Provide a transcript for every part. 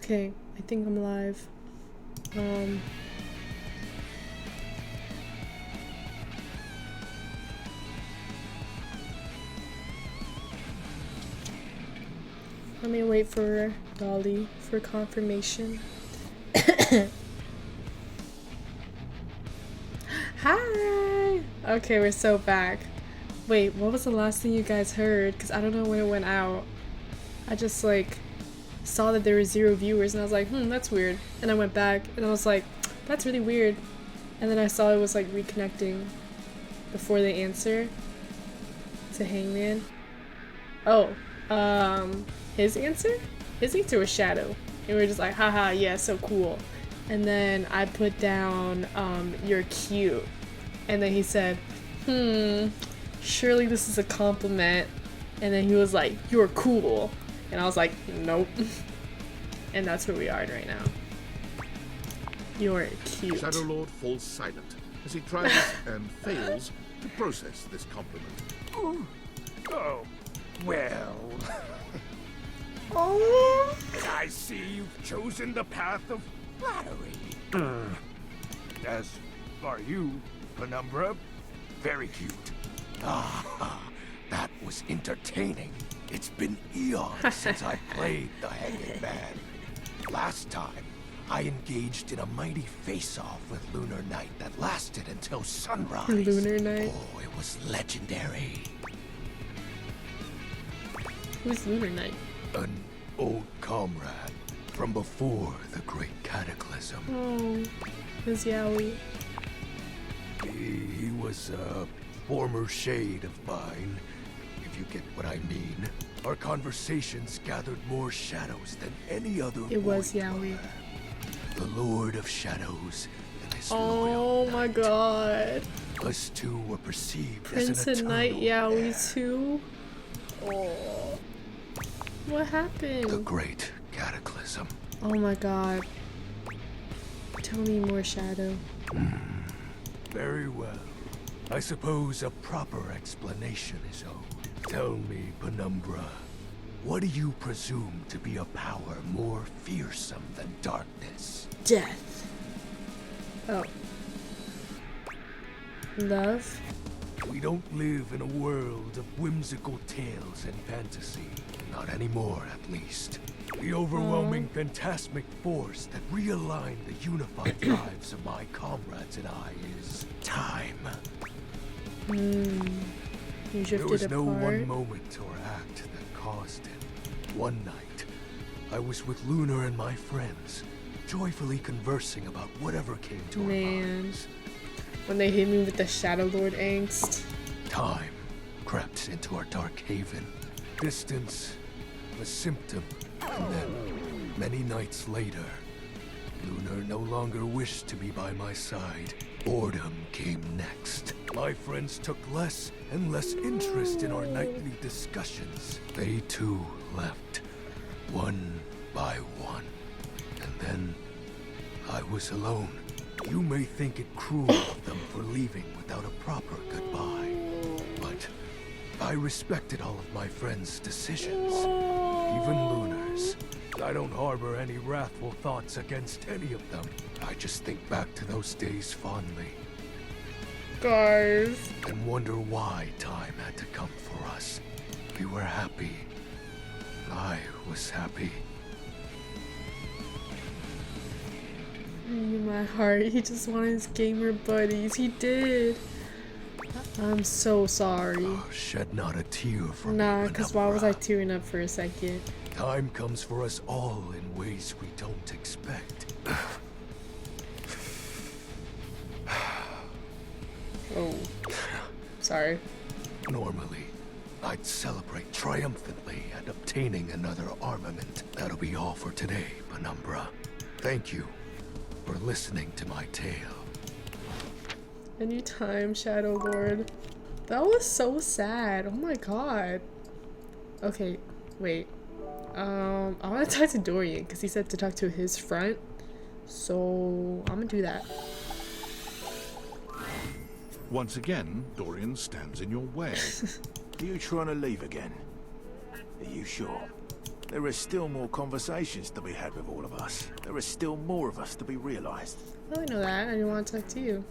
Okay, I think I'm live. Let me wait for Dolly for confirmation. Hi! Okay, we're so back. Wait, what was the last thing you guys heard? Because I don't know when it went out. I just like saw that there were 0 viewers and I was like, that's weird. And I went back and I was like, that's really weird. And then I saw it was like reconnecting before they answer to Hangman. Oh, his answer? His answer was Shadow. And we were just like, haha, yeah, so cool. And then I put down, you're cute. And then he said, surely this is a compliment. And then he was like, you're cool. And I was like, nope. And that's where we are right now. You're cute. Shadow Lord falls silent as he tries and fails to process this compliment. Oh, well. Oh. I see you've chosen the path of flattery. As are you, Penumbra. Very cute. Ah, that was entertaining. It's been eons since I played the Hanging Man. Last time, I engaged in a mighty face-off with Lunar Knight that lasted until sunrise. Lunar Knight? Oh, it was legendary. Who's Lunar Knight? An old comrade from before the Great Cataclysm. Oh, who's Yowie? He was a former shade of mine, if you get what I mean. Our conversations gathered more shadows than any other. It was warrior. Yowie. The Lord of Shadows and his Oh loyal my knight. god. Us two were perceived Prince as and an Knight eternal Yowie pair. too? Oh. What The happened? Great Cataclysm. Oh my god. Tell me more, Shadow. Very well. I suppose a proper explanation is owed. Tell me, Penumbra, what do you presume to be a power more fearsome than darkness? Death. Oh. Love? We don't live in a world of whimsical tales and fantasy. Not anymore, at least. The overwhelming phantasmic force that realigned the unified lives of my comrades and I is time. You There drifted was no apart. one moment or act that caused it. One night, I was with Lunar and my friends, joyfully conversing about whatever came to our Man. minds. When they hit me with the Shadow Lord angst. Time crept into our dark haven. Distance, a symptom, and then, many nights later, Lunar no longer wished to be by my side. Boredom came next. My friends took less and less interest in our nightly discussions. They too left, one by one. And then, I was alone. You may think it cruel of them for leaving without a proper goodbye, but I respected all of my friends' decisions, even Lunar's. I don't harbor any wrathful thoughts against any of them. I just think back to those days fondly Guys. and wonder why time had to come for us. We were happy. I was happy. In my heart, he just wanted his gamer buddies. He did. I'm so sorry. Shed not a tear for Nah, me, because why was I Penumbra. tearing up for a second? Time comes for us all in ways we don't expect. Oh. Sorry. Normally, I'd celebrate triumphantly at obtaining another armament. That'll be all for today, Penumbra. Thank you for listening to my tale. Anytime, Shadow Lord. That was so sad. Oh my god. Okay, wait. I want to talk to Dorian because he said to talk to his front. So I'm gonna do that. Once again, Dorian stands in your way. Are you trying to leave again? Are you sure? There are still more conversations to be had with all of us. There are still more of us to be realized. Oh, I know that. I didn't want to talk to you.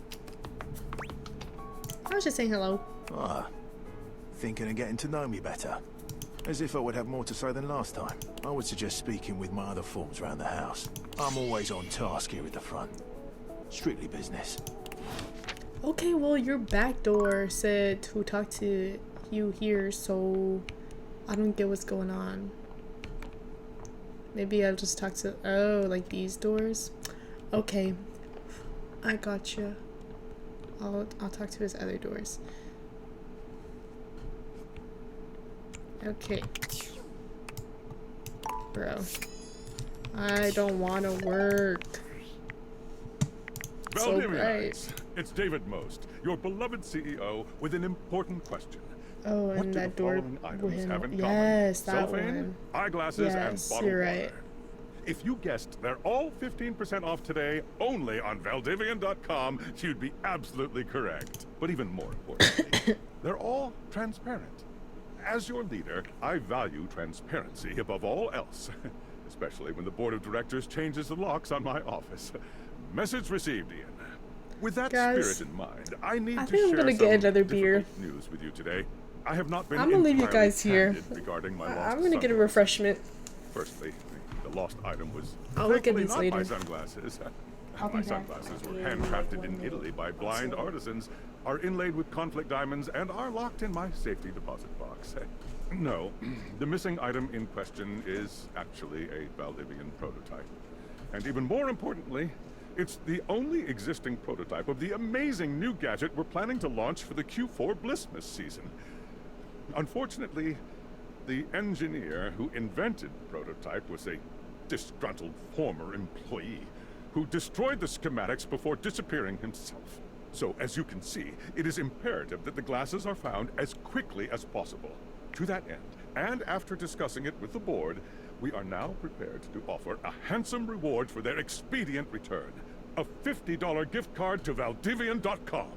I was just saying hello. Ah, thinking of getting to know me better. As if I would have more to say than last time. I would suggest speaking with my other forms around the house. I'm always on task here at the front. Strictly business. Okay, well, your back door said to talk to you here, so I don't get what's going on. Maybe I'll just talk to... Oh, like these doors? Okay. I gotcha. I'll talk to his other doors. Okay. Bro. I don't want to work. So bright. It's David Most, your beloved CEO, with an important question. Oh, What and do that the door following items with have in him. common? Yes, that Cellophane, one. eyeglasses, and Yes, bottled you're water. right. If you guessed they're all 15% off today, only on Valdivian.com, you'd be absolutely correct. But even more importantly, they're all transparent. As your leader, I value transparency above all else, especially when the board of directors changes the locks on my office. Message received, Ian. With that Guys, spirit in mind, I need I to think I'm share gonna get some another beer. difficult news with you today. I have not been I'm gonna leave you entirely guys here. candid regarding my lost I'm gonna get a sunglasses. refreshment. Firstly, the lost item was I'll look at thankfully these not later. my sunglasses. I'll be My back. sunglasses were In, handcrafted like, 1 in minute. Italy by blind Absolutely. artisans, are inlaid with conflict diamonds, and are locked in my safety deposit box. No, the missing item in question is actually a Valdivian prototype. And even more importantly, it's the only existing prototype of the amazing new gadget we're planning to launch for the Q4 Blissmas season. Unfortunately, the engineer who invented the prototype was a disgruntled former employee who destroyed the schematics before disappearing himself. So, as you can see, it is imperative that the glasses are found as quickly as possible. To that end, and after discussing it with the board, we are now prepared to offer a handsome reward for their expedient return. A $50 gift card to Valdivian.com.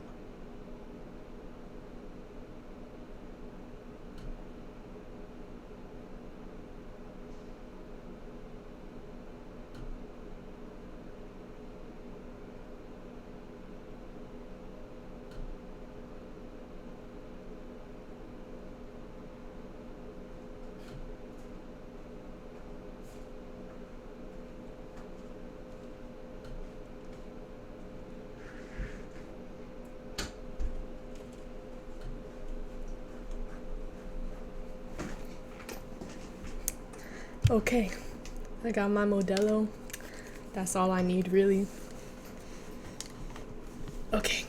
Okay, I got my Modelo. That's all I need, really. Okay.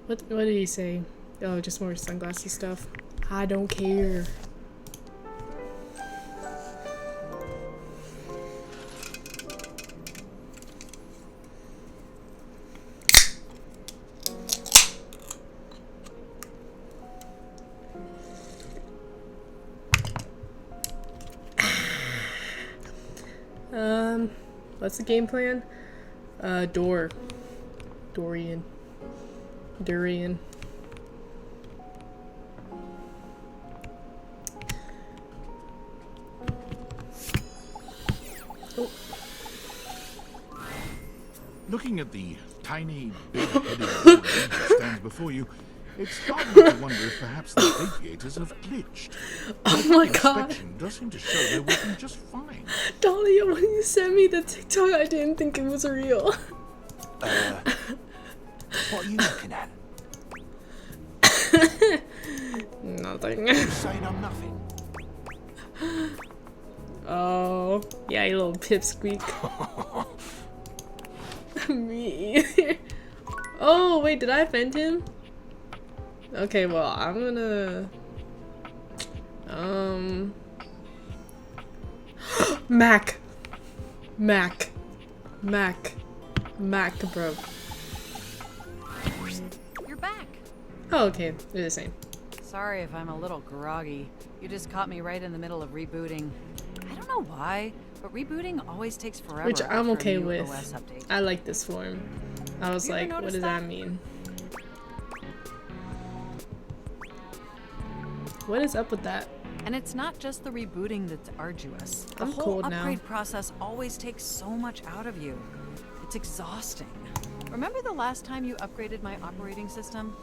What did he say? Oh, just more sunglasses stuff. I don't care. What's the game plan? Durian. Oh. Looking at the tiny, big-headed warrior that stands before you, it's hard not to wonder if perhaps the aviators have glitched. Oh my god. Inspection does seem to show they're working just fine. Dahlia, when you sent me the TikTok, I didn't think it was real. What are you looking at? Nothing. You're saying I'm nothing. Oh, yeah, you little pipsqueak. Me either. Oh, wait, did I offend him? Okay, well, I'm gonna... Mac, bro. You're back. Oh, okay, they're the same. Sorry if I'm a little groggy. You just caught me right in the middle of rebooting. I don't know why, but rebooting always takes forever. Which I'm after a okay new with. OS update. I like this form. I was You ever like, what noticed does that that? mean? What is up with that? And it's not just the rebooting that's arduous. The I'm whole cold now. upgrade process always takes so much out of you. It's exhausting. Remember the last time you upgraded my operating system?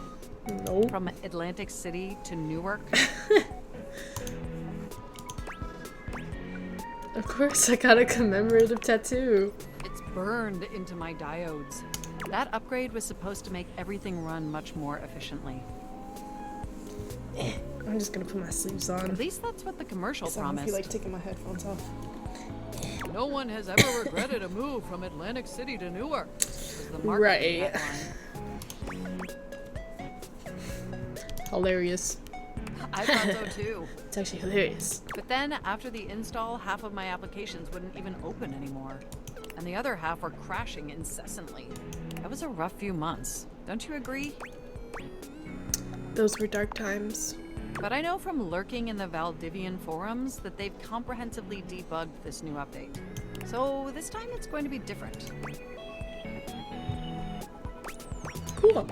Nope. From Atlantic City to Newark? Of course, I got a commemorative tattoo. It's burned into my diodes. That upgrade was supposed to make everything run much more efficiently. I'm just gonna put my sleeves on. At least that's what the commercial I don't promised. feel like taking my headphones off. No one has ever regretted a move from Atlantic City to Newark. Was the marketing Right. headline. Hilarious. I thought so too. It's actually hilarious. But then, after the install, half of my applications wouldn't even open anymore. And the other half were crashing incessantly. That was a rough few months. Don't you agree? Those were dark times. But I know from lurking in the Valdivian forums that they've comprehensively debugged this new update. So this time it's going to be different. Cool.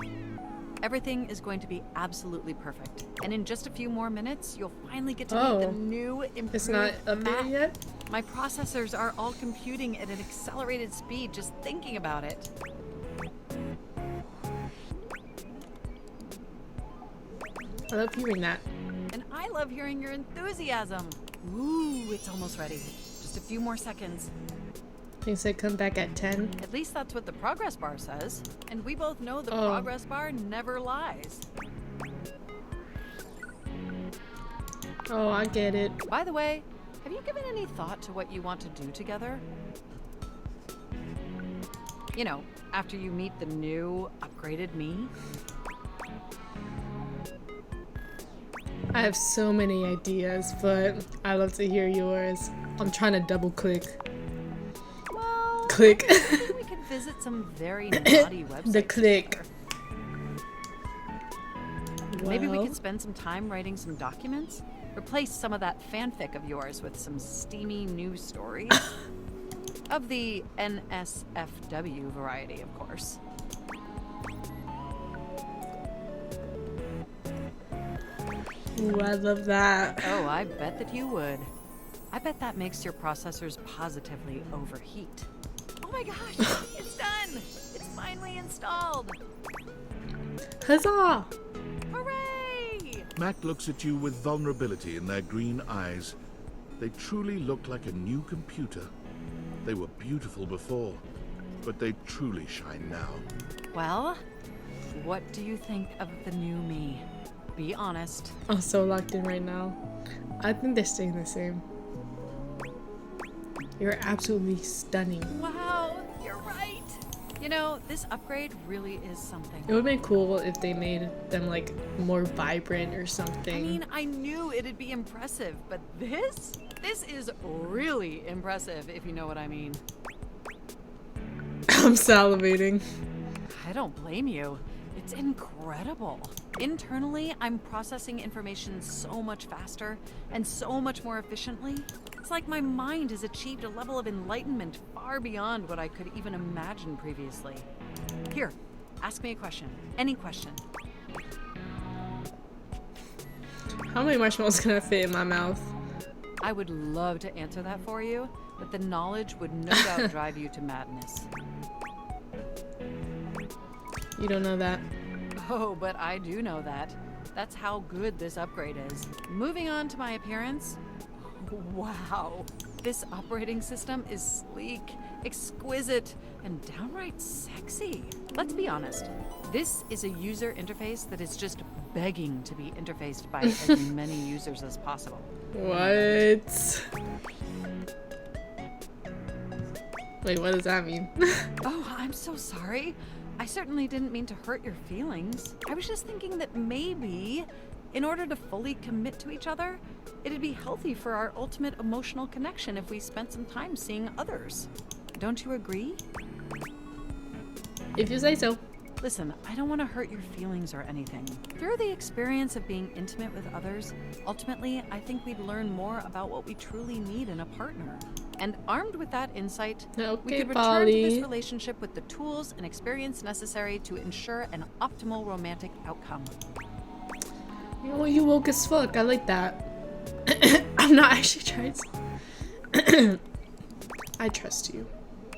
Everything is going to be absolutely perfect. And in just a few more minutes, you'll finally get to meet the new improved It's not up there map. yet? My processors are all computing at an accelerated speed just thinking about it. I love hearing that. And I love hearing your enthusiasm. Ooh, it's almost ready. Just a few more seconds. They said come back at 10. At least that's what the progress bar says. And we both know the Oh. progress bar never lies. Oh, I get it. By the way, have you given any thought to what you want to do together? You know, after you meet the new, upgraded me? I have so many ideas, but I love to hear yours. I'm trying to double click. Well, Click. maybe we could visit some very naughty websites. The click. together. Maybe we Well, could spend some time writing some documents? Replace some of that fanfic of yours with some steamy new stories? Of the NSFW variety, of course. Ooh, I love that. Oh, I bet that you would. I bet that makes your processors positively overheat. Oh my gosh, it's done! It's finally installed! Huzzah! Hooray! Mac looks at you with vulnerability in their green eyes. They truly look like a new computer. They were beautiful before, but they truly shine now. Well, what do you think of the new me? Be honest. I'm so locked in right now. I think they're staying the same. You're absolutely stunning. Wow, you're right! You know, this upgrade really is something. It would have been cool if they made them like more vibrant or I something. mean, I knew it'd be impressive, but this is really impressive, if you know what I mean. I'm salivating. I don't blame you. It's incredible. Internally, I'm processing information so much faster and so much more efficiently. It's like my mind has achieved a level of enlightenment far beyond what I could even imagine previously. Here, ask me a question. Any question. How many marshmallows can I fit in my mouth? I would love to answer that for you, but the knowledge would no doubt drive you to madness. You don't know that. Oh, but I do know that. That's how good this upgrade is. Moving on to my appearance. Wow. This operating system is sleek, exquisite, and downright sexy. Let's be honest. This is a user interface that is just begging to be interfaced by as many users as possible. What? Wait, what does that mean? Oh, I'm so sorry. I certainly didn't mean to hurt your feelings. I was just thinking that maybe, in order to fully commit to each other, it'd be healthy for our ultimate emotional connection if we spent some time seeing others. Don't you agree? If you say so. Listen, I don't want to hurt your feelings or anything. Through the experience of being intimate with others, ultimately, I think we'd learn more about what we truly need in a partner. And armed with that insight, we Okay, could return to this Polly. relationship with the tools and experience necessary to ensure an optimal romantic outcome. Oh, you woke as fuck. I like that. I'm not actually trying to. I trust you.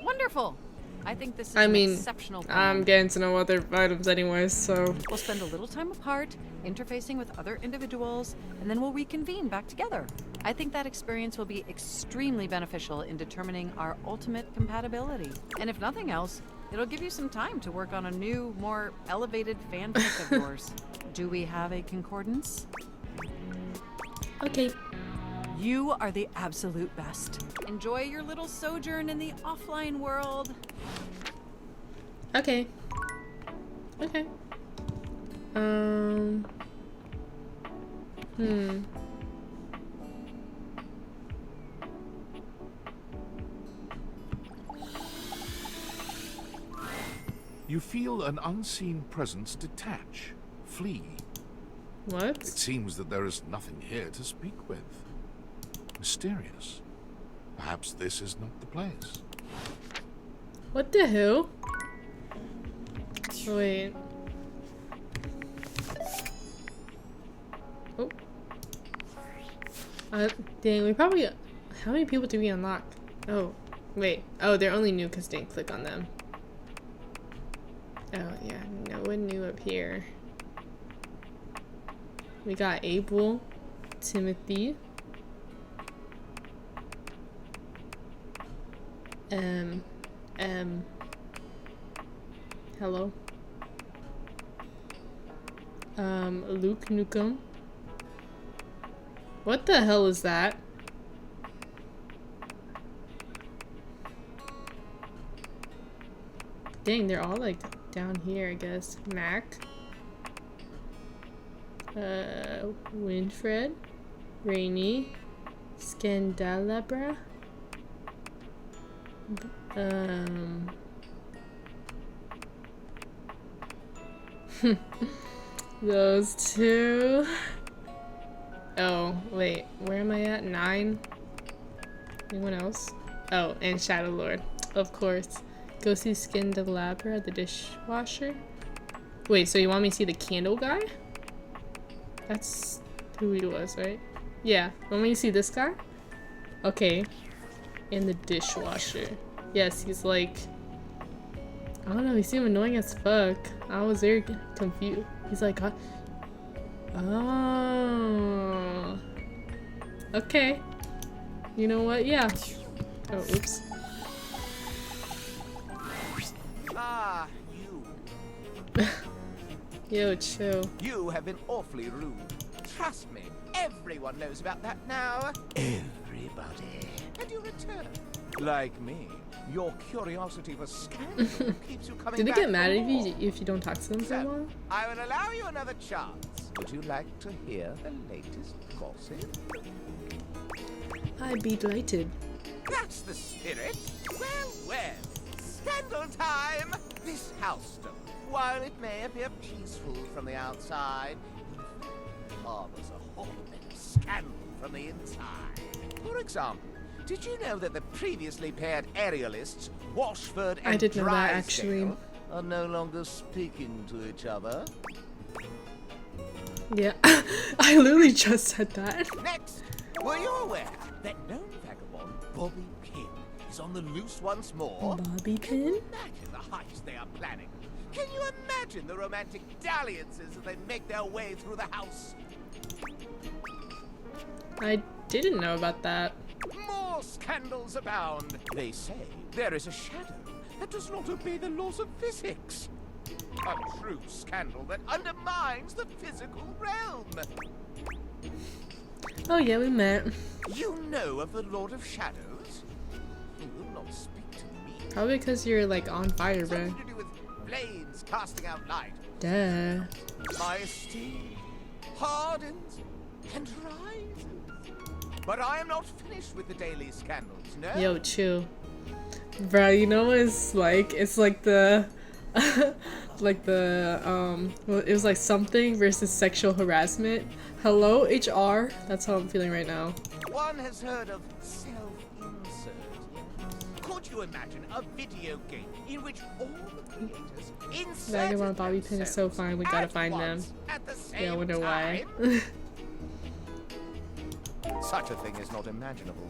Wonderful. I think this is I an mean, exceptional plan. I'm getting to know other items anyways, so. We'll spend a little time apart, interfacing with other individuals, and then we'll reconvene back together. I think that experience will be extremely beneficial in determining our ultimate compatibility. And if nothing else, it'll give you some time to work on a new, more elevated fanfic of yours. Do we have a concordance? Okay. You are the absolute best. Enjoy your little sojourn in the offline world. Okay. Okay. Hmm. You feel an unseen presence detach, flee. What? It seems that there is nothing here to speak with. Mysterious. Perhaps this is not the place. What the hell? Wait. Oh. Dang, we probably... How many people do we unlock? Oh, wait. Oh, they're only new because they didn't click on them. Oh, yeah. No one new up here. We got Abel, Timothy, hello. Luke Nukem. What the hell is that? Dang, they're all like down here, I guess. Mac. Winfred. Rainy. Scandalabra. Those two. Oh, wait. Where am I at? 9? Anyone else? Oh, and Shadow Lord. Of course. Go see Scandalabra, the dishwasher. Wait, so you want me to see the candle guy? That's who he was, right? Yeah. Want me to see this guy? Okay. And the dishwasher. Yes, he's like... I don't know, he seemed annoying as fuck. I was very confused. He's like... Oh. Okay. You know what? Yeah. Oh, oops. Ah, you. Yo, chill. You have been awfully rude. Trust me, everyone knows about that now. Everybody. And you return. Like me, your curiosity for scandal keeps you coming Did they back get mad for if more. you don't talk to them for a So, while? I will allow you another chance. Would you like to hear the latest gossip? I'd be delighted. That's the spirit. Well, well. Scandal time! This house, while it may appear peaceful from the outside, harbors a horrible scandal from the inside. For example, did you know that the previously paired aerialists, Washford and I did know that, actually. Drysdale, are no longer speaking to each other? Yeah. I literally just said that. Next, were you aware that known vagabond Bobby Pin is on the loose once more? Bobby Pin? Imagine the heists they are planning. Can you imagine the romantic dalliances as they make their way through the house? I didn't know about that. More scandals abound. They say there is a shadow that does not obey the laws of physics. A true scandal that undermines the physical realm. Oh yeah, we met. You know of the Lord of Shadows? He will not speak to me. Probably because you're like on fire, bro. Something to do with blades casting out light. Duh. My esteem hardens and rises. But I am not finished with the daily scandals, no? Yo, chill. Bro, you know what it's like? It's like the... well, it was like something versus sexual harassment. Hello, HR? That's how I'm feeling right now. One has heard of self-insert, yes? Could you imagine a video game in which all the creators insert Vagabond Bobby Pin is so fine, we gotta find them. at the same Yeah, I wonder why. time? such a thing is not imaginable.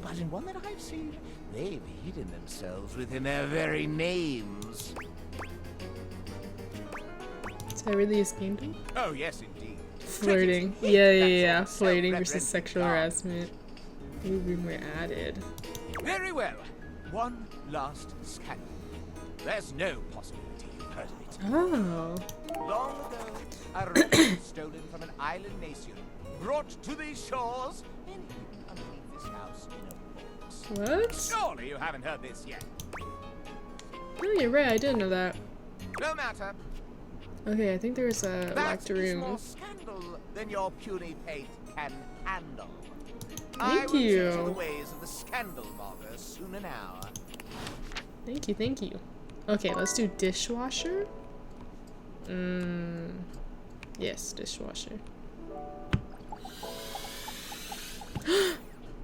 But in one that I've seen, they've hidden themselves within their very names. Did I really escape him? Oh, yes, indeed. Flirting. Critics hate Yeah, that yeah. sort of Flirting versus self-referential sexual garb. harassment. New room were added. Very well. One last scandal. There's no possibility you've heard of it. Oh. Long ago, a relic stolen from an island nation, brought to these shores, and hidden underneath this house in a box. What? Surely you haven't heard this yet. Oh, you're right. I didn't know that. No matter. Okay, I think there's a That locked is room. more scandal than your puny pate can handle. I Thank will teach you you. the ways of the scandal monger soon now. Thank you, thank you. Okay, let's do dishwasher. Yes, dishwasher.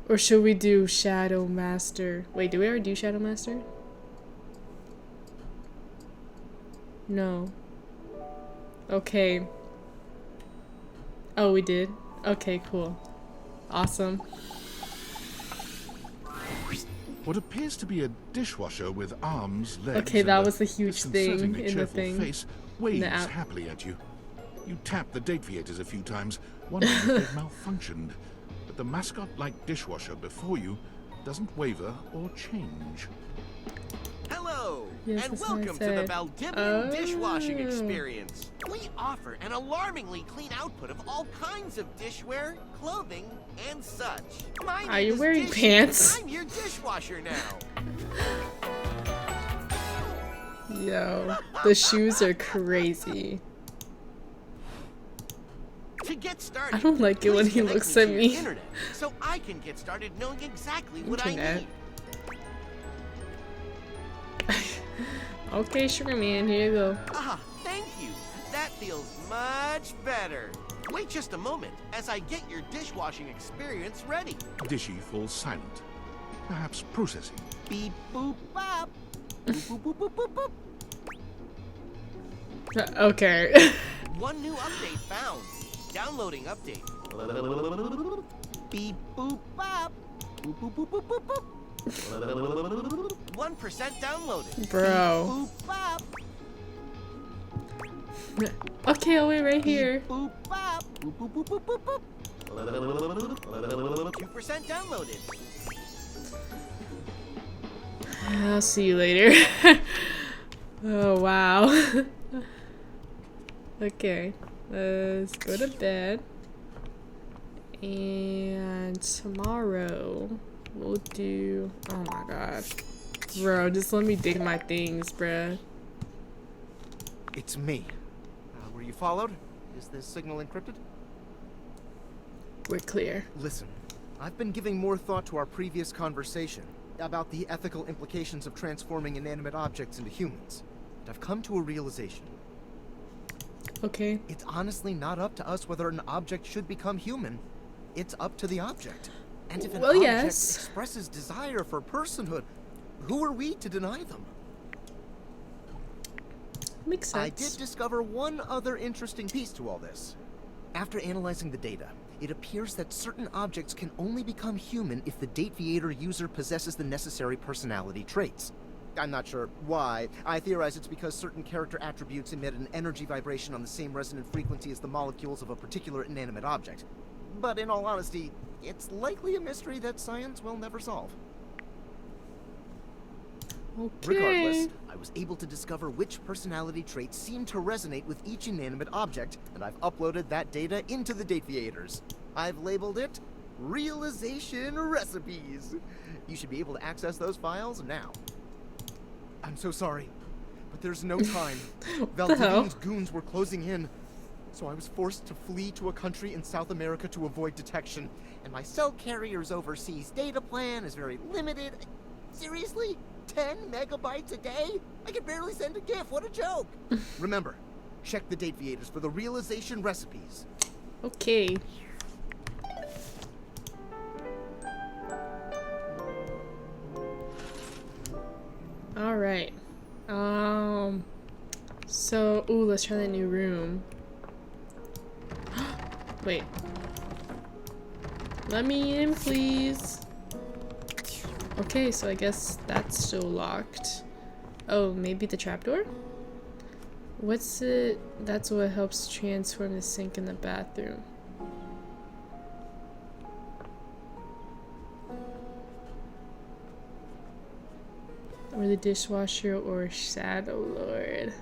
Or should we do Shadow Master? Wait, do we already do Shadow Master? No. Okay. Oh, we did? Okay, cool. Awesome. What appears to be a dishwasher with arms, legs, Okay, and that a was the huge thing disconcertingly in the cheerful thing. face waves the app. happily at you. You tap the deviators a few times, wondering if they've malfunctioned. But the mascot-like dishwasher before you doesn't waver or change. Hello, Yes, and that's what I welcome to the said. Valdivian dishwashing Oh. experience. We offer an alarmingly clean output of all kinds of dishware, clothing, and such. My Are name you is wearing Dishy, pants? and I'm your dishwasher now. Yo, the shoes are crazy. To get started, I don't like it when please he connect looks to at your me. internet, so I can get started knowing exactly what I Internet. need. Okay, sugar man, here you go. Ah, thank you. That feels much better. Wait just a moment as I get your dishwashing experience ready. Dishy falls silent, perhaps processing. Beep boop bop. Boop boop boop boop boop boop. Okay. One new update found. Downloading update. Beep boop bop. Boop boop boop boop boop boop. 1% downloaded. Bro. Beep boop bop. Okay, I'll wait right here. Beep boop bop. Boop boop boop boop boop boop. 2% downloaded. I'll see you later. Oh, wow. Okay, let's go to bed. And tomorrow we'll do. Oh my gosh. Bro, just let me dig my things, bruh. It's me. Were you followed? Is this signal encrypted? We're clear. Listen, I've been giving more thought to our previous conversation about the ethical implications of transforming inanimate objects into humans. And I've come to a realization. Okay. It's honestly not up to us whether an object should become human. It's up to the object. And if an Well, object yes. expresses desire for personhood, who are we to deny them? Makes I did sense. discover one other interesting piece to all this. After analyzing the data, it appears that certain objects can only become human if the Dateviator user possesses the necessary personality traits. I'm not sure why. I theorize it's because certain character attributes emit an energy vibration on the same resonant frequency as the molecules of a particular inanimate object. But in all honesty, it's likely a mystery that science will never solve. Okay. Regardless, I was able to discover which personality traits seem to resonate with each inanimate object, and I've uploaded that data into the Dateviators. I've labeled it Realization Recipes. You should be able to access those files now. I'm so sorry, but there's no time. the hell? Valdivian's goons were closing in, so I was forced to flee to a country in South America to avoid detection, and my cell carrier's overseas data plan is very limited. Seriously? 10 megabytes a day? I can barely send a GIF. What a joke. Remember, check the Dateviators for the realization recipes. Okay. All right. So, ooh, let's try that new room. Wait. Let me in, please. Okay, so I guess that's still locked. Oh, maybe the trapdoor? What's it? That's what helps transform the sink in the bathroom. Or the dishwasher or Shadow Lord.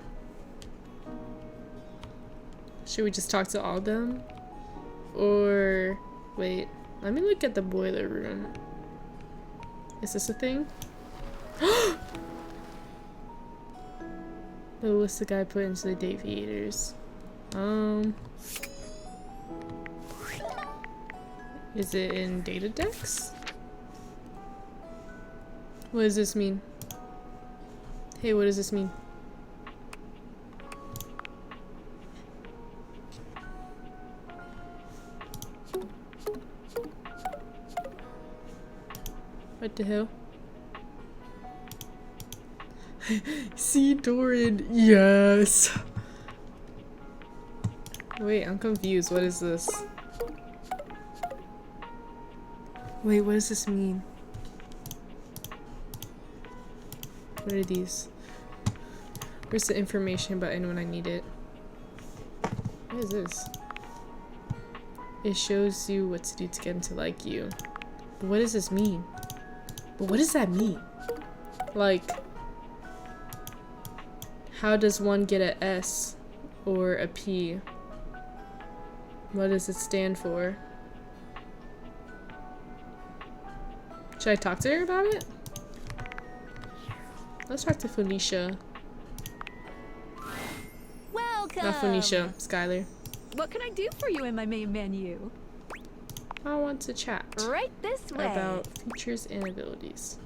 Should we just talk to all of them? Or wait, let me look at the boiler room. Is this a thing? The list the guy put into the deviators. Is it in data decks? What does this mean? Hey, what does this mean? What the hell? See Doran, yes. Wait, I'm confused. What is this? Wait, what does this mean? What are these? Where's the information button when I need it? What is this? It shows you what to do to get him to like you. But what does this mean? But what does that mean? Like, how does one get an S or a P? What does it stand for? Should I talk to her about it? Let's talk to Felicia. Welcome. Not Felicia, Skylar. What can I do for you in my main menu? I want to chat Right this way. about features and abilities.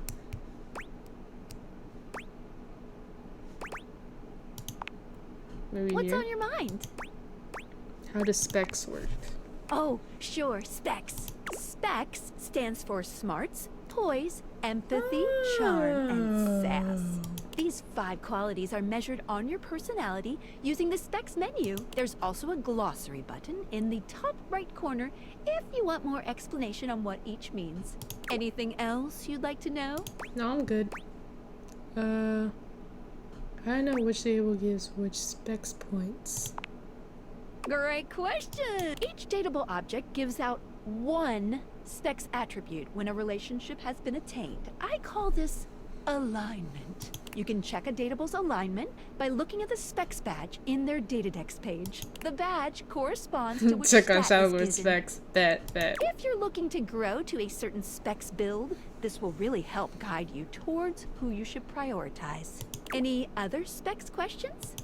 Maybe What's here? on your mind? How does specs work? Oh, sure, specs. Specs stands for smarts, poise, empathy, charm, and sass. These 5 qualities are measured on your personality using the specs menu. There's also a glossary button in the top right corner if you want more explanation on what each means. Anything else you'd like to know? No, I'm good. I don't know which table gives which specs points. Great question! Each dateable object gives out 1 specs attribute when a relationship has been attained. I call this alignment. You can check a datable's alignment by looking at the specs badge in their Datadex page. The badge corresponds to which Check on stat Shadow is Lord given. specs. Bet. If you're looking to grow to a certain specs build, this will really help guide you towards who you should prioritize. Any other specs questions?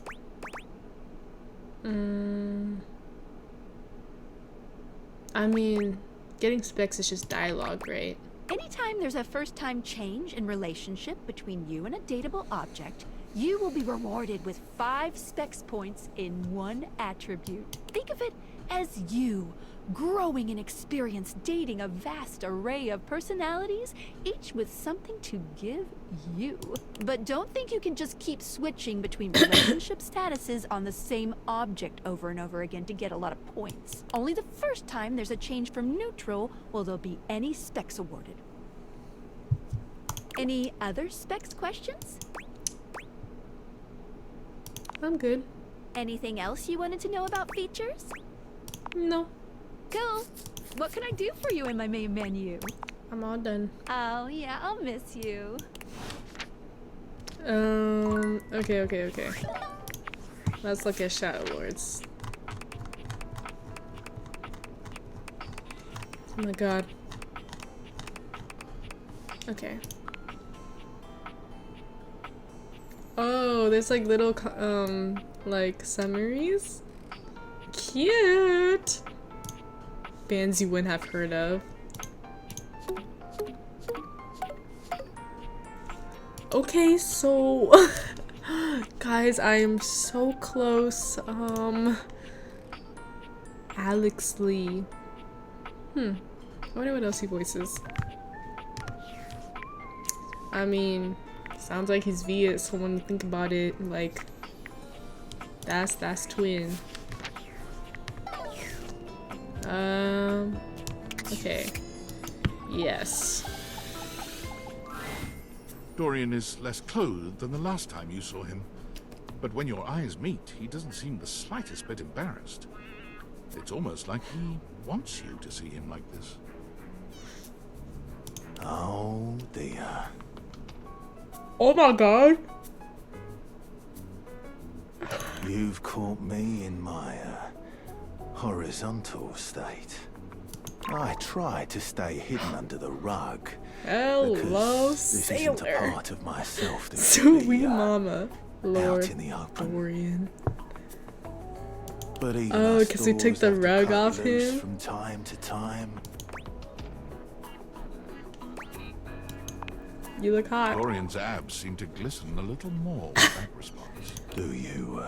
I mean, getting specs is just dialogue, right? Anytime there's a first-time change in relationship between you and a dateable object, you will be rewarded with 5 specs points in 1 attribute. Think of it as you growing in experience, dating a vast array of personalities, each with something to give you. But don't think you can just keep switching between relationship statuses on the same object over and over again to get a lot of points. Only the first time there's a change from neutral will there be any specs awarded. Any other specs questions? I'm good. Anything else you wanted to know about features? No, Cool. What can I do for you in my main menu? I'm all done. Oh, yeah, I'll miss you. Okay. Let's look at Shadow Lords. Oh my god. Okay. Oh, there's like little, like summaries? Cute! Bands you wouldn't have heard of. Okay, so guys, I am so close. Alex Lee. I wonder what else he voices. I mean, sounds like he's Viet, so when you think about it, like that's twin. Okay. Yes. Dorian is less clothed than the last time you saw him. But when your eyes meet, he doesn't seem the slightest bit embarrassed. It's almost like he wants you to see him like this. Oh dear. Oh my god. You've caught me in my horizontal state. I try to stay hidden under the rug. Hello, because this isn't a sailor. part of myself that Sweet should be, mama. Lord out in the open. Dorian. But even Oh, us 'cause he took doors the have to rug cut off loose him? from time to time. You look hot. Dorian's abs seem to glisten a little more with that response. Do you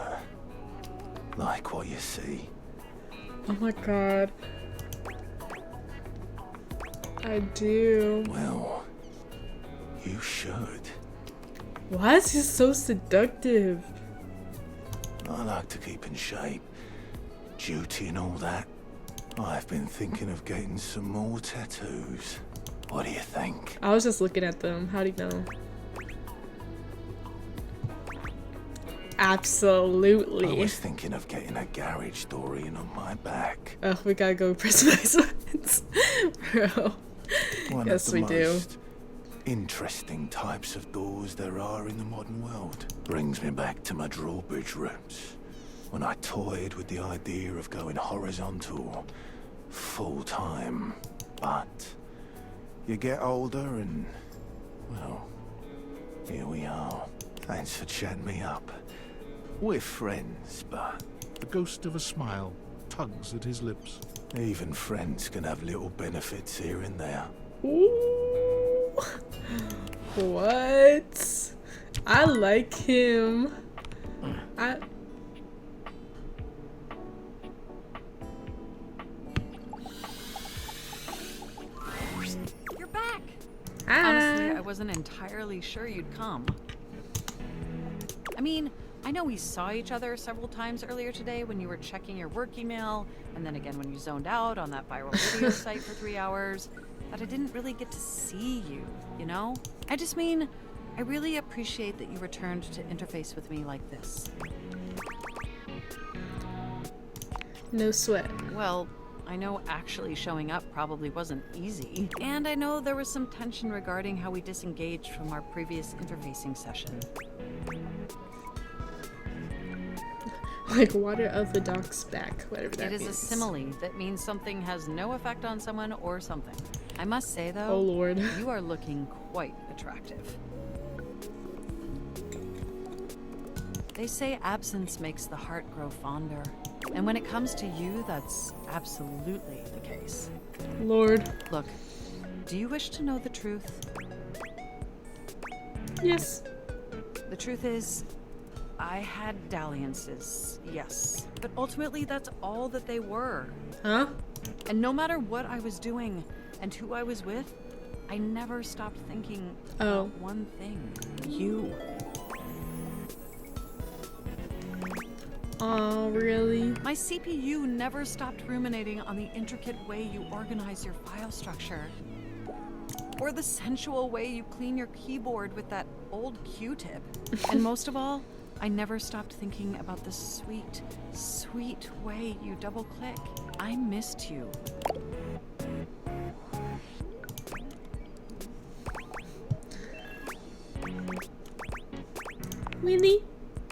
like what you see? Oh my god. I do. Well, you should. Why is he so seductive? I like to keep in shape. Duty and all that. I've been thinking of getting some more tattoos. What do you think? I was just looking at them. How do you know? I Absolutely. was thinking of getting a garage Dorian on my back. Oh, we gotta go personalize ones. Bro. One Yes, of the we do. most interesting types of doors there are in the modern world. Brings me back to my drawbridge roots, when I toyed with the idea of going horizontal, full-time. But you get older and, well, here we are. Thanks for chatting me up. We're friends, but The ghost of a smile tugs at his lips. even friends can have little benefits here and there. Ooh. What? I like him. You're back. Hi. Honestly, I wasn't entirely sure you'd come. I mean, I know we saw each other several times earlier today when you were checking your work email, and then again when you zoned out on that viral video site for 3 hours, but I didn't really get to see you, you know? I just mean, I really appreciate that you returned to interface with me like this. No sweat. Well, I know actually showing up probably wasn't easy, and I know there was some tension regarding how we disengaged from our previous interfacing session. Like water of the dock's back, whatever that It is means. a simile that means something has no effect on someone or something. I must say, though, Oh lord. you are looking quite attractive. They say absence makes the heart grow fonder. And when it comes to you, that's absolutely the case. Lord. Look, do you wish to know the truth? Yes. The truth is, I had dalliances, yes. But ultimately, that's all that they were. Huh? And no matter what I was doing and who I was with, I never stopped thinking Oh. about one thing. You. Oh, really? My CPU never stopped ruminating on the intricate way you organize your file structure. Or the sensual way you clean your keyboard with that old Q-tip. And most of all, I never stopped thinking about the sweet, sweet way you double-click. I missed you. Really?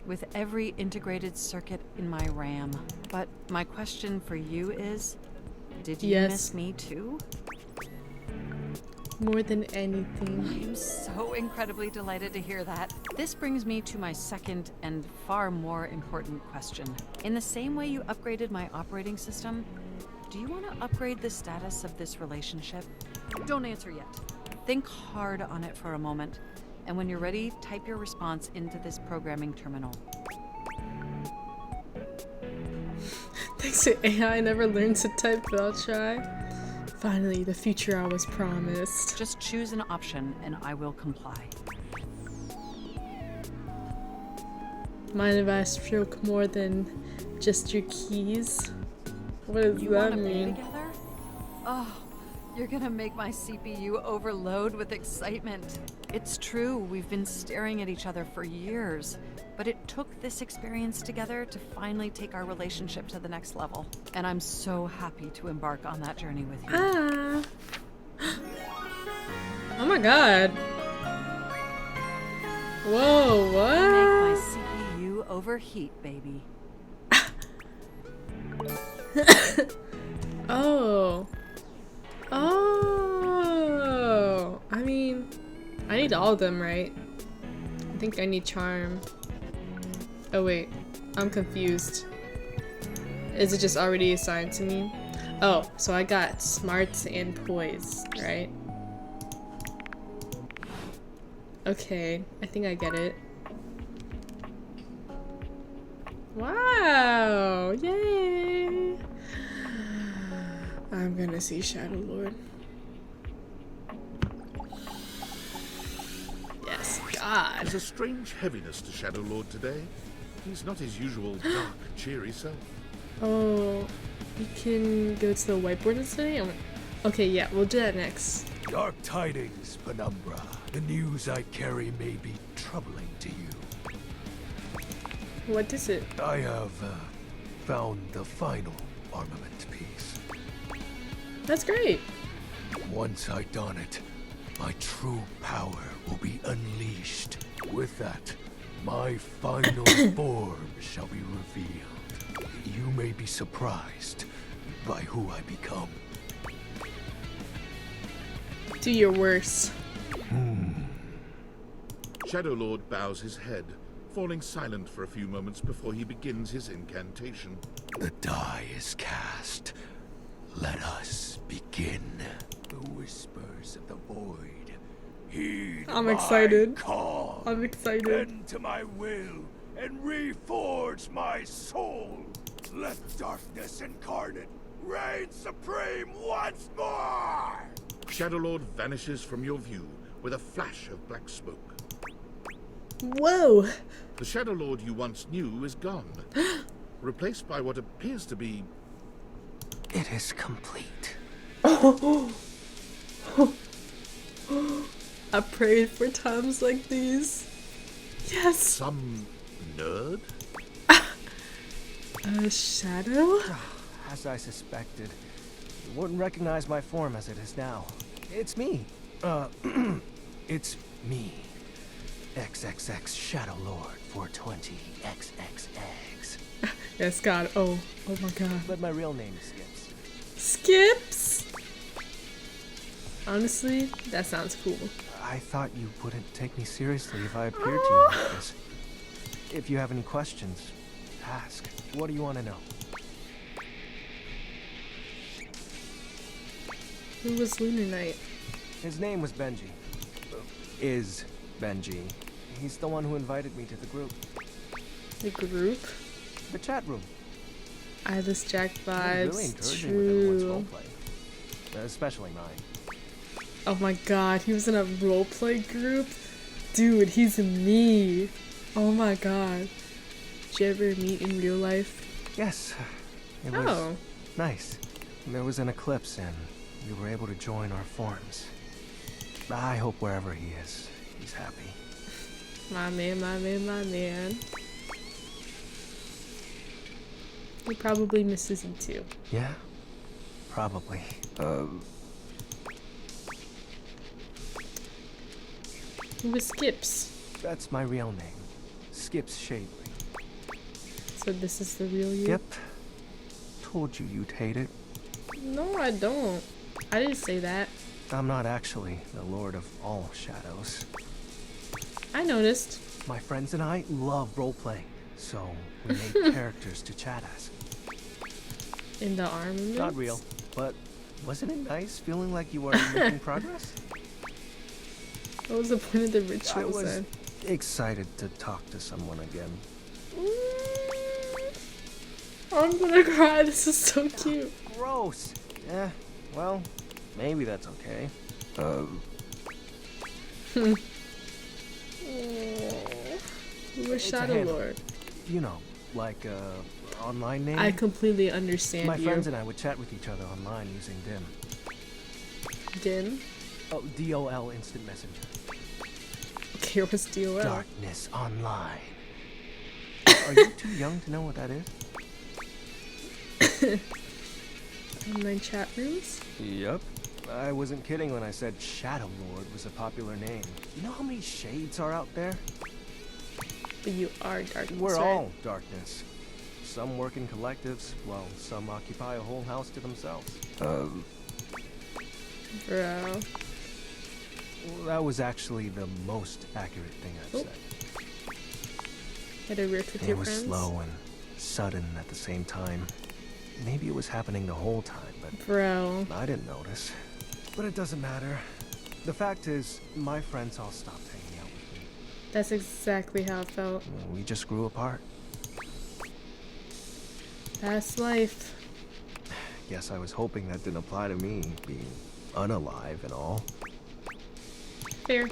With every integrated circuit in my RAM. But my question for you is, did you Yes. miss me too? More than anything. I'm so incredibly delighted to hear that. This brings me to my second and far more important question. In the same way you upgraded my operating system, do you want to upgrade the status of this relationship? Don't answer yet. Think hard on it for a moment, and when you're ready, type your response into this programming terminal. Thanks to AI, I never learned to type, but I'll try. Finally, the future I was promised. Just choose an option, and I will comply. Mind if I stroke more than just your keys? What does You that want to be mean? together? Oh, You're gonna make my CPU overload with excitement. It's true, we've been staring at each other for years, but it took this experience together to finally take our relationship to the next level. And I'm so happy to embark on that journey with you. Ah. Oh my god. Whoa, Make what? my CPU overheat, baby. Oh. Oh. I mean, I need all of them, right? I think I need charm. Oh wait, I'm confused. Is it just already assigned to me? Oh, so I got smarts and poise, right? Okay, I think I get it. Wow! Yay! I'm gonna see Shadow Lord. Yes, God. There's a strange heaviness to Shadow Lord today. He's not his usual dark, cheery self. Oh, we can go to the whiteboard instead? Okay, yeah, we'll do that next. Dark tidings, Penumbra. The news I carry may be troubling to you. What is it? I have found the final armament piece. That's great. Once I don it, my true power will be unleashed. With that, my final form shall be revealed. You may be surprised by who I become. Do your worst. Shadow Lord bows his head, falling silent for a few moments before he begins his incantation. The die is cast. Let us begin. The whispers of the void. Heed I'm my excited. call. I'm excited. Bend to my will and reforge my soul. Let darkness incarnate reign supreme once more. Shadow Lord vanishes from your view with a flash of black smoke. Whoa! The Shadow Lord you once knew is gone, replaced by what appears to be... It is complete. I prayed for times like these. Yes! some nerd? A shadow? As I suspected. You wouldn't recognize my form as it is now. It's me. It's me. XXX Shadow Lord 420 XXX. Yes, God. Oh my God. But my real name is Skips. Skips? Honestly, that sounds cool. I thought you wouldn't take me seriously if I appeared to you like this. If you have any questions, ask. What do you want to know? Who was Lunar Knight? His name was Benji. Is Benji. He's the one who invited me to the group. The group? The chat room. Eyeless Jack He was really vibes. encouraging with everyone's True. roleplay. Especially mine. Oh my God, he was in a roleplay group? Dude, he's me. Oh my God. Did you ever meet in real life? Yes. It was Oh. nice. There was an eclipse and we were able to join our forms. I hope wherever he is, he's happy. My man, my man, my man. He probably misses you too. Yeah? Probably. Who was Skips? That's my real name. Skips Shadley. So this is the real you? Yep. Told you you'd hate it. No, I don't. I didn't say that. I'm not actually the Lord of all Shadows. I noticed. My friends and I love role-playing, so we made characters to chat as. In the armament? Not real, but wasn't it nice feeling like you were making progress? What was the point of the I ritual was then? excited to talk to someone again. I'm gonna cry. This is so cute. Gross. Well, maybe that's okay. Who was It's a Shadow handle. Lord? You know, like online name. I completely understand My you. friends and I would chat with each other online using Dim. Again? Oh, DOL Instant Messenger. Okay, what's DOL? Darkness Online. Are you too young to know what that is? Online chat rooms? Yep. I wasn't kidding when I said Shadow Lord was a popular name. You know how many shades are out there? But you are darkness, We're right? all darkness. Some work in collectives, while some occupy a whole house to themselves. Bro. Well, that was actually the most accurate thing I've said. Had a rift with It your was friends? slow and sudden at the same time. Maybe it was happening the whole time, but Bro. I didn't notice. But it doesn't matter. The fact is, my friends all stopped hanging out with me. That's exactly how it felt. We just grew apart. That's life. Guess I was hoping that didn't apply to me, being unalive and all. Fair.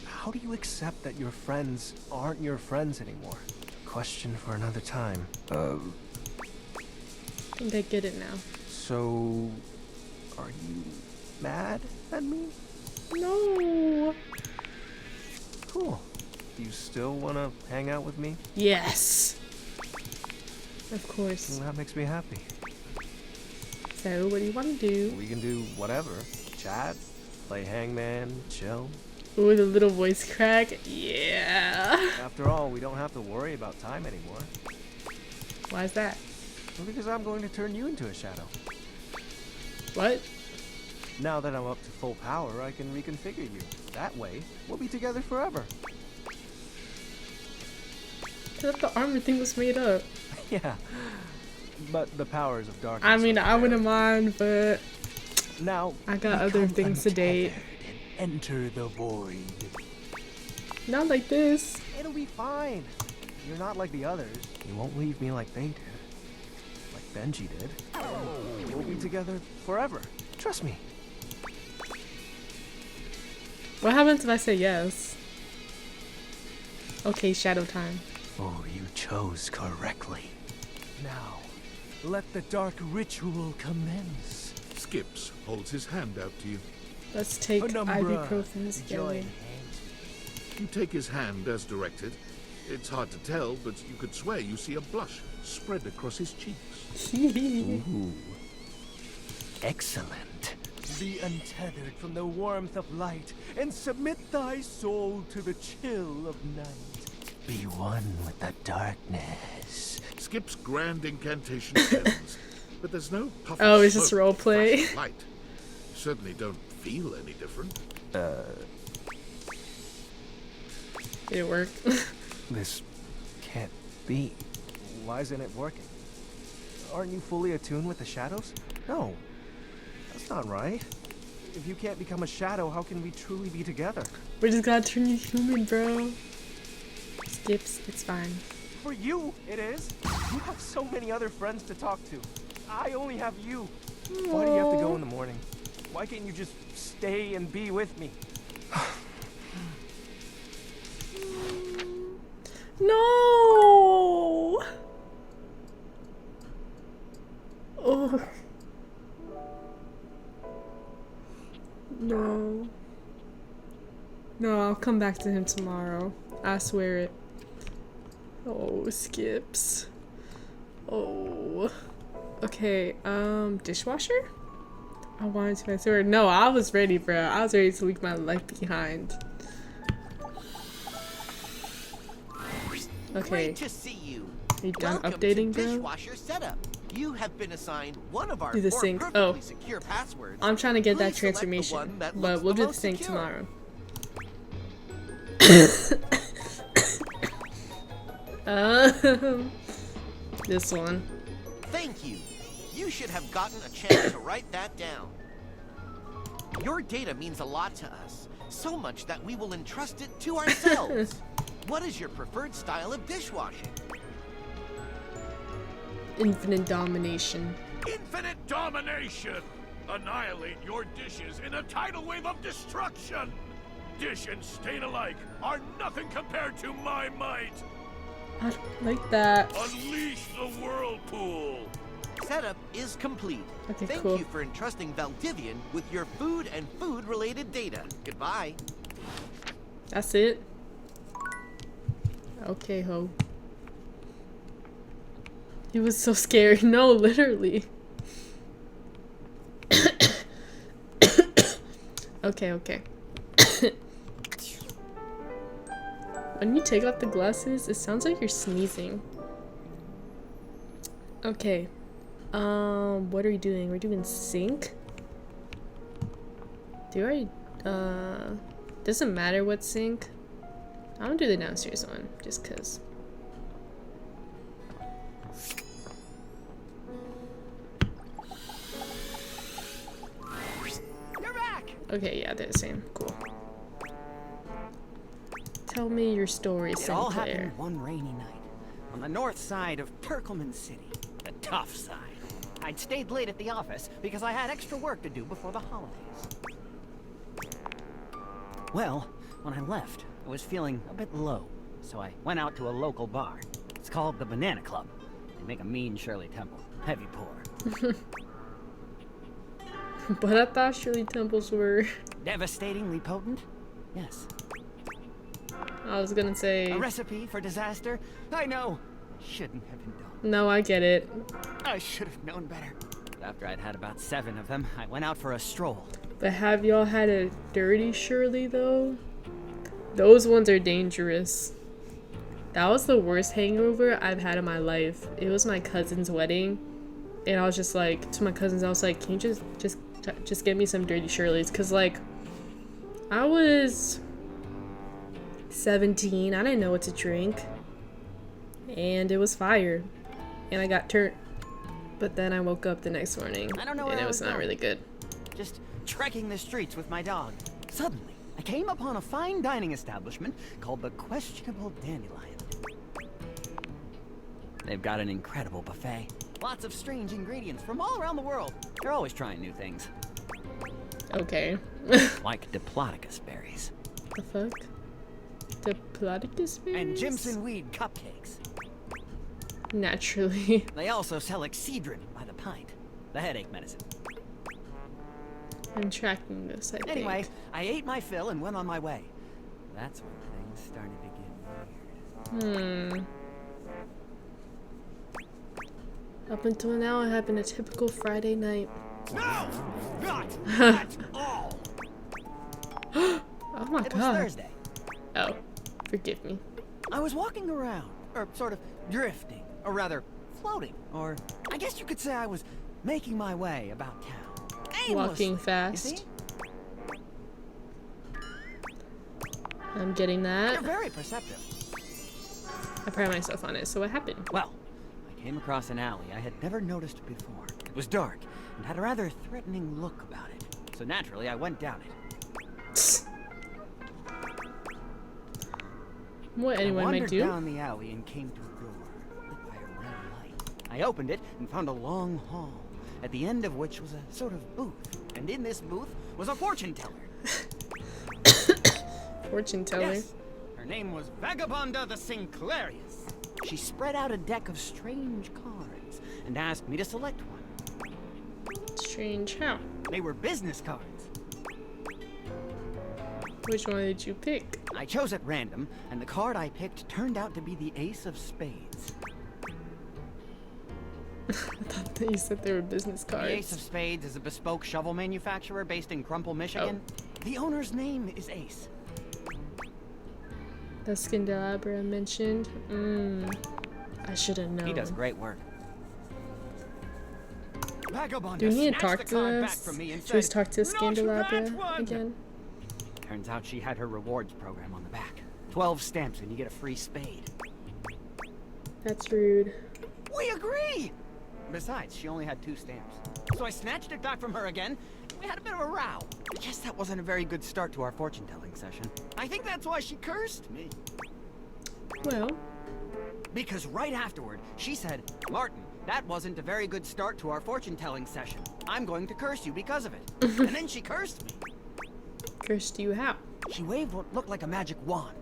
How do you accept that your friends aren't your friends anymore? Question for another time. I think I get it now. So... are you mad at me? No. Cool. Do you still want to hang out with me? Yes. Of course. Well, that makes me happy. So, what do you want to do? We can do whatever. Chat, play hangman, chill. Ooh, the little voice crack. Yeah. After all, we don't have to worry about time anymore. Why is that? Well, because I'm going to turn you into a shadow. What? Now that I'm up to full power, I can reconfigure you. That way, we'll be together forever. I thought the armor thing was made up. Yeah. But the powers of darkness. I mean, are I there. wouldn't mind, but Now, I got other become things to date. untethered and enter the void. Not like this. It'll be fine. You're not like the others. You won't leave me like they did. Like Benji did. We'll be together forever. Trust me. What happens if I say yes? Okay, shadow time. Oh, you chose correctly. Now, let the dark ritual commence. Skips holds his hand out to you. Let's take Penumbra, ibuprofen together. join hands. You take his hand as directed. It's hard to tell, but you could swear you see a blush spread across his cheeks. Ooh. Excellent. Be untethered from the warmth of light and submit thy soul to the chill of night. Be one with the darkness. Skip's grand incantation ends, but there's no puff Oh, of it's just smoke, roleplay. flash of light. You certainly don't feel any different. Did it work? This can't be. Why isn't it working? Aren't you fully attuned with the shadows? No. That's not right. If you can't become a shadow, how can we truly be together? We just gotta turn you human, bro. Skips, it's fine. For you, it is. You have so many other friends to talk to. I only have you. Why do you have to go in the morning? Why can't you just stay and be with me? No! Oh. No. No, I'll come back to him tomorrow. I swear it. Oh, Skips. Oh. Okay, dishwasher? I wanted to answer. No, I was ready, bro. I was ready to leave my life behind. Okay. Great to see you. Are you done Welcome updating, to bro? Dishwasher setup. You have been assigned one of our Do the 4 sync. perfectly Oh. secure passwords. I'm trying to get that Please select the transformation, one that but looks we'll the do the most sync secure. tomorrow. This one. Thank you. You should have gotten a chance to write that down. Your data means a lot to us, so much that we will entrust it to ourselves. What is your preferred style of dishwashing? Infinite domination. Infinite domination! Annihilate your dishes in a tidal wave of destruction! Dish and stain alike are nothing compared to my might! I don't like that. Unleash the whirlpool! Setup is complete. Okay, Thank cool. you for entrusting Valdivian with your food and food-related data. Goodbye. That's it? Okay, ho. He was so scary. No, literally. Okay. When you take off the glasses, it sounds like you're sneezing. Okay. What are we doing? We're doing sync? Doesn't matter what sync. I'm gonna do the downstairs one, just cause. You're back. Okay, yeah, they're the same. Cool. Tell me your story, It all Sinclair. happened one rainy night on the north side of Turkleman City, the tough side. I'd stayed late at the office because I had extra work to do before the holidays. Well, when I left, I was feeling a bit low, so I went out to a local bar. It's called the Banana Club. They make a mean Shirley Temple, heavy pour. But I thought Shirley Temples were. Devastatingly potent? Yes. I was gonna say. A recipe for disaster? I know. Shouldn't have been done. No, I get it. I should have known better. After I'd had about 7 of them, I went out for a stroll. But have y'all had a dirty Shirley though? Those ones are dangerous. That was the worst hangover I've had in my life. It was my cousin's wedding, and I was just like to my cousins, I was like, "Can you just get me some dirty Shirleys?" Cause like I was 17, I didn't know what to drink, and it was fire, and I got turned. But then I woke up the next morning, I don't know and where it I was was not going. really good. Just trekking the streets with my dog. Suddenly, I came upon a fine dining establishment called the Questionable Dandelion. They've got an incredible buffet. Lots of strange ingredients from all around the world. They're always trying new things. Okay. Like Diplodocus berries. The fuck? Diplodocus berries? And Jimson weed cupcakes. Naturally. They also sell Excedrin by the pint. The headache medicine. I'm tracking this, I Anyway, think. I ate my fill and went on my way. That's when things started to get weird. Up until now, it had been a typical Friday night. No! Not at all! Oh my It was god. Thursday. Oh, forgive me. I was walking around, or sort of drifting, or rather, floating, or I guess you could say I was making my way about town. Aimlessly, Walking fast. You see? I'm getting that. You're very perceptive. I pride myself on it. So what happened? Well, I came across an alley I had never noticed before. It was dark and had a rather threatening look about it. So naturally, I went down it. What I anyone might wandered do? down the alley and came to a door lit by a red light. I opened it and found a long hall, at the end of which was a sort of booth. And in this booth was a fortune teller. Fortune teller. Yes, her name was Vagabonda the Sinclairius. She spread out a deck of strange cards and asked me to select one. Strange how? They were business cards. Which one did you pick? I chose at random, and the card I picked turned out to be the Ace of Spades. I thought that you said they were business The Ace of cards. Spades is a bespoke shovel manufacturer based in Crumple, Michigan. The owner's name is Ace. The Skindelabra mentioned. I should have known. He does great work. Vagabonda Do we need to snatched talk the card to back from me and Should we said, talk to "Not that Skindelabra one!" again? Turns out she had her rewards program on the back. 12 stamps and you get a free spade. That's rude. We agree! Besides, she only had 2 stamps. So I snatched it back from her again. We had a bit of a row. I guess that wasn't a very good start to our fortune-telling session. I think that's why she cursed me. Well, Because right afterward, she said, "Martin, that wasn't a very good start to our fortune-telling session. I'm going to curse you because of it." And then she cursed me. cursed you how? She waved what looked like a magic wand.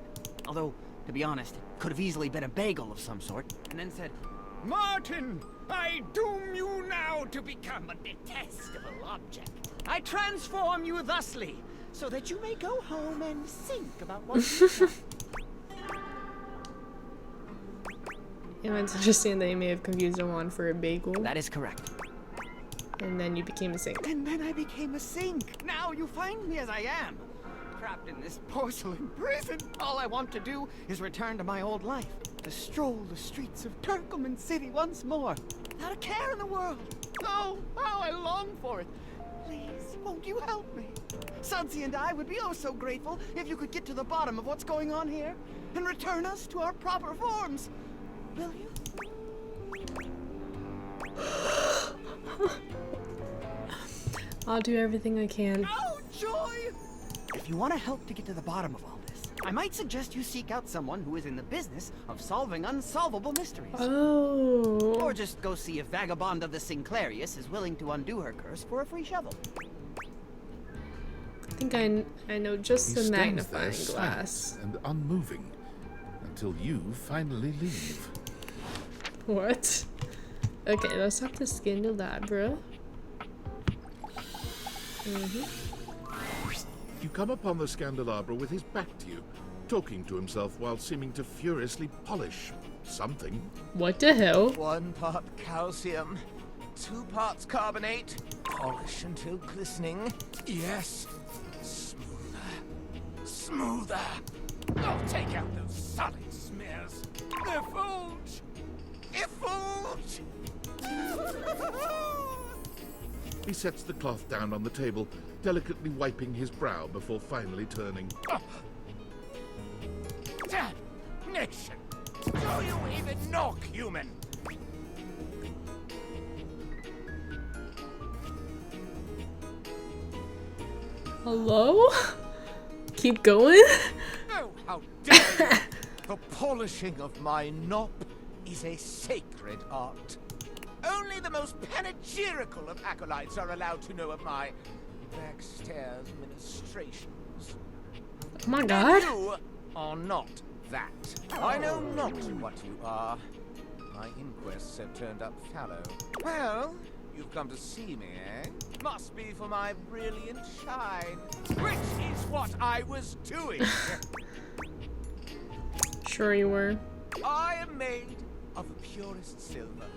Although, to be honest, it could have easily been a bagel of some sort. And then said, "Martin, I doom you now to become a detestable object. I transform you thusly, so that you may go home and think about what you've done. It's interesting that you may have confused a wand for a bagel. That is correct. And then you became a sink. And then I became a sink. Now you find me as I am. Trapped in this porcelain prison. All I want to do is return to my old life. To stroll the streets of Turkleman City once more. Without a care in the world. Oh, how I long for it. Please, won't you help me? Sudsy and I would be oh so grateful if you could get to the bottom of what's going on here. And return us to our proper forms. Will you? I'll do everything I can. Oh, joy! If you want to help to get to the bottom of all this, I might suggest you seek out someone who is in the business of solving unsolvable mysteries. Oh. Or just go see if Vagabond of the Sinclairius is willing to undo her curse for a free shovel. I think I know just He the stands magnifying there glass. silent and unmoving until you finally leave. What? Okay, let's have to Scandelabra. You come upon the Scandelabra with his back to you, talking to himself while seeming to furiously polish something. What the hell? 1 part calcium, 2 parts carbonate. Polish until glistening. Yes. Smoother. I'll take out those solid smears. Effulge! Effulge! He sets the cloth down on the table, delicately wiping his brow before finally turning. Damnation! Do you even knock, human? Hello? Keep going? Oh, how dare you! The polishing of my knob is a sacred art. Only the most panegyrical of acolytes are allowed to know of my backstairs ministrations. Oh my god. You are not that. I know not what you are. My inquests have turned up fallow. Well, you've come to see me, eh? Must be for my brilliant shine. Which is what I was doing. Sure you were. I am made of the purest silver.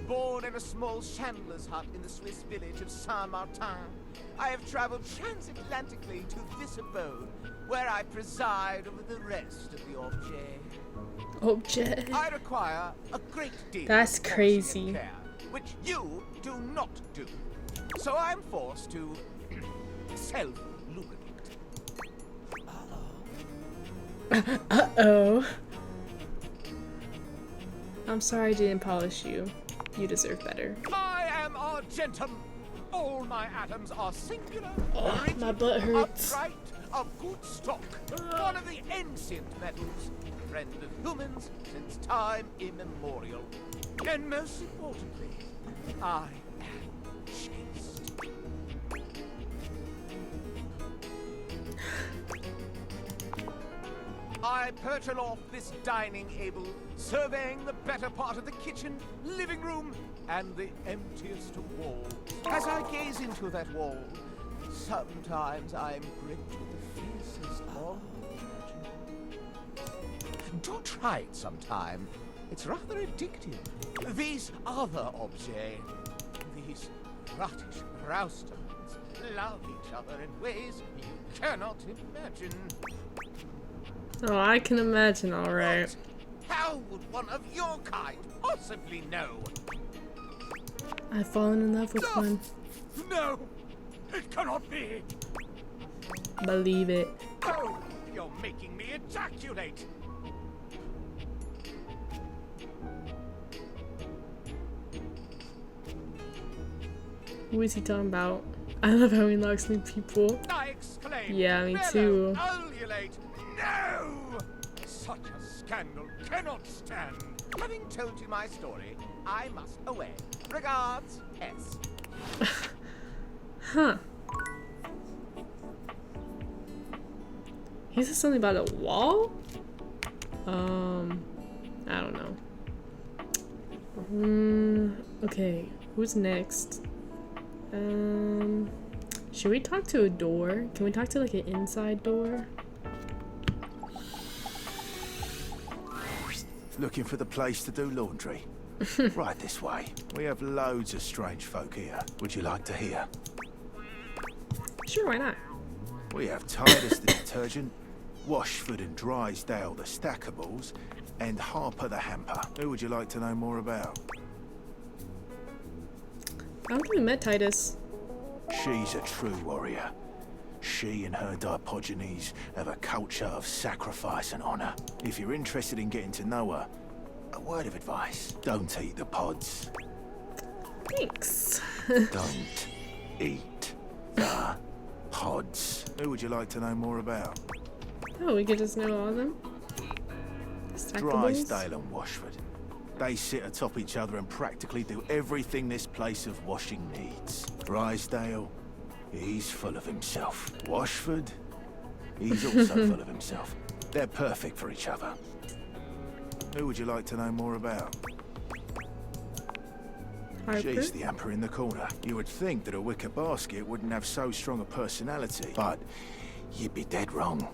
Born in a small chandler's hut in the Swiss village of Saint-Martin, I have traveled transatlantically to this abode, where I preside over the rest of the objet. Object. I require a great deal That's of polishing crazy. and care, which you do not do. So I'm forced to self-lubricate. Uh-oh. I'm sorry I didn't polish you. You deserve better. I am argentum. All my atoms are singular, Oh, rigid, my butt hurts. upright, of good stock. One of the ancient metals, friend of humans since time immemorial. And most importantly, I am chaste. I perch aloft this dining able, surveying the better part of the kitchen, living room, and the emptiest of walls. As I gaze into that wall, sometimes I am gripped with the fiercest of imagination. Do try it sometime. It's rather addictive. These other objets, these ruttish Roustomans, love each other in ways you cannot imagine. Oh, I can imagine, alright. What? How would one of your kind possibly know? I've fallen in love with one. No! It cannot be! Believe it. Oh, you're making me ejaculate! Who is he talking about? I love how he locks new people. I exclaim! Yeah, me bellow, too. ululate! No! Such a scandal cannot stand! Having told you my story, I must away. Regards, S. Huh. He said something about a wall? I don't know. Okay, who's next? Should we talk to a door? Can we talk to like an inside door? Looking for the place to do laundry? Right this way. We have loads of strange folk here. Would you like to hear? Sure, why not? We have Titus the detergent, Washford and Drysdale the stackables, and Harper the hamper. Who would you like to know more about? I don't think we met Titus. She's a true warrior. She and her Dipogenes have a culture of sacrifice and honor. If you're interested in getting to know her, a word of advice. Don't eat the pods. Thanks. Don't eat the pods. Who would you like to know more about? Oh, we could just know all of them? Stackables? Drysdale and Washford. They sit atop each other and practically do everything this place of washing needs. Drysdale, he's full of himself. Washford, he's also full of himself. They're perfect for each other. Who would you like to know more about? Harper? She's the amper in the corner. You would think that a wicker basket wouldn't have so strong a personality, but you'd be dead wrong.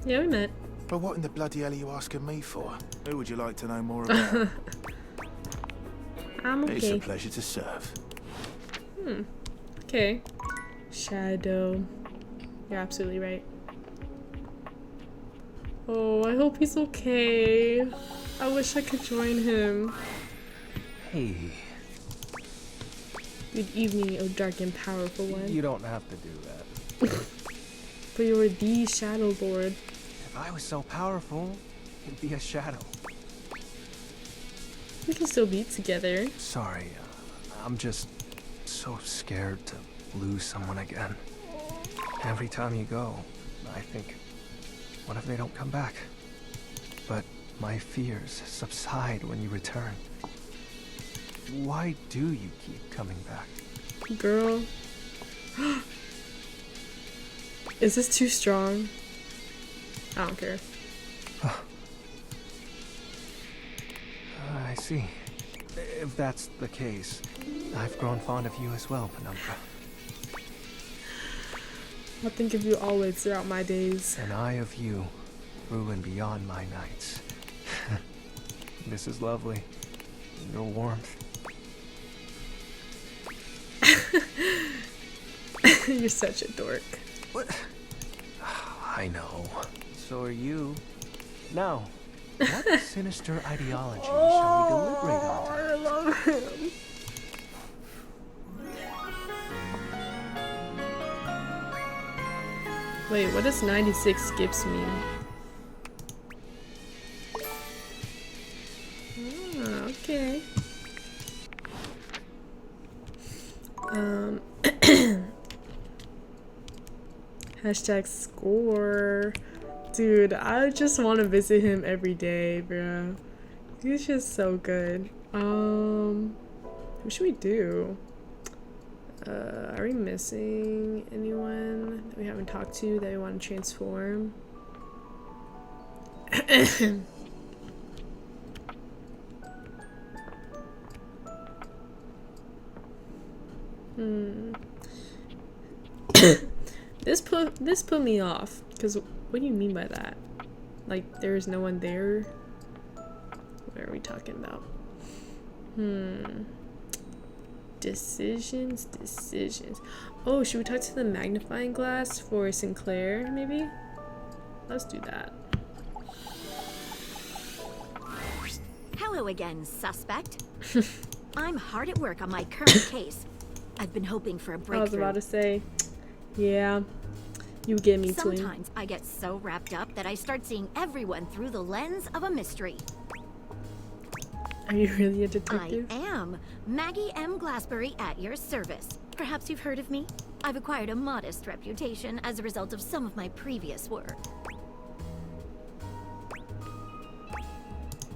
Yeah, we met. But what in the bloody hell are you asking me for? Who would you like to know more about? I'm okay. It's a pleasure to serve. Okay. Shadow. You're absolutely right. Oh, I hope he's okay. I wish I could join him. Hey, Good evening, oh dark and powerful one. you don't have to do that. But you were the Shadow Lord. If I was so powerful, it'd be a shadow. We can still be together. Sorry, I'm just so scared to lose someone again. Every time you go, I think, what if they don't come back? But my fears subside when you return. Why do you keep coming back? Girl. Is this too strong? I don't care. I see. If that's the case, I've grown fond of you as well, Penumbra. I'll think of you always throughout my days. An eye of you, through and beyond my nights. This is lovely. Your warmth. You're such a dork. What? I know. So are you. Now, what sinister ideology shall we deliberate on? I love him. Wait, what does 96 skips mean? Ah, okay. Hashtag score. Dude, I just want to visit him every day, bro. He's just so good. What should we do? Are we missing anyone that we haven't talked to that we want to transform? This put me off, because what do you mean by that? Like, there's no one there? What are we talking about? Decisions. Oh, should we talk to the magnifying glass for Sinclair, maybe? Let's do that. Hello again, suspect. I'm hard at work on my current case. I've been hoping for a breakthrough. I was about to say, yeah, you get me, twin. Sometimes I get so wrapped up that I start seeing everyone through the lens of a mystery. Are you really a detective? I am. Maggie M. Glassbury at your service. Perhaps you've heard of me? I've acquired a modest reputation as a result of some of my previous work.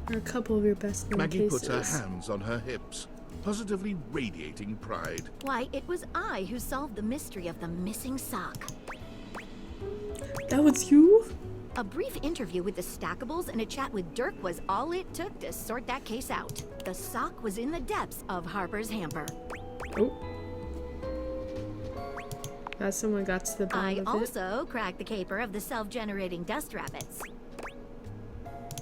Are a couple of your best known Maggie cases. puts her hands on her hips, positively radiating pride. Why, it was I who solved the mystery of the missing sock. That was you? A brief interview with the Stackables and a chat with Dirk was all it took to sort that case out. The sock was in the depths of Harper's hamper. Oh. As someone got to the bottom I of it. also cracked the caper of the self-generating dust rabbits.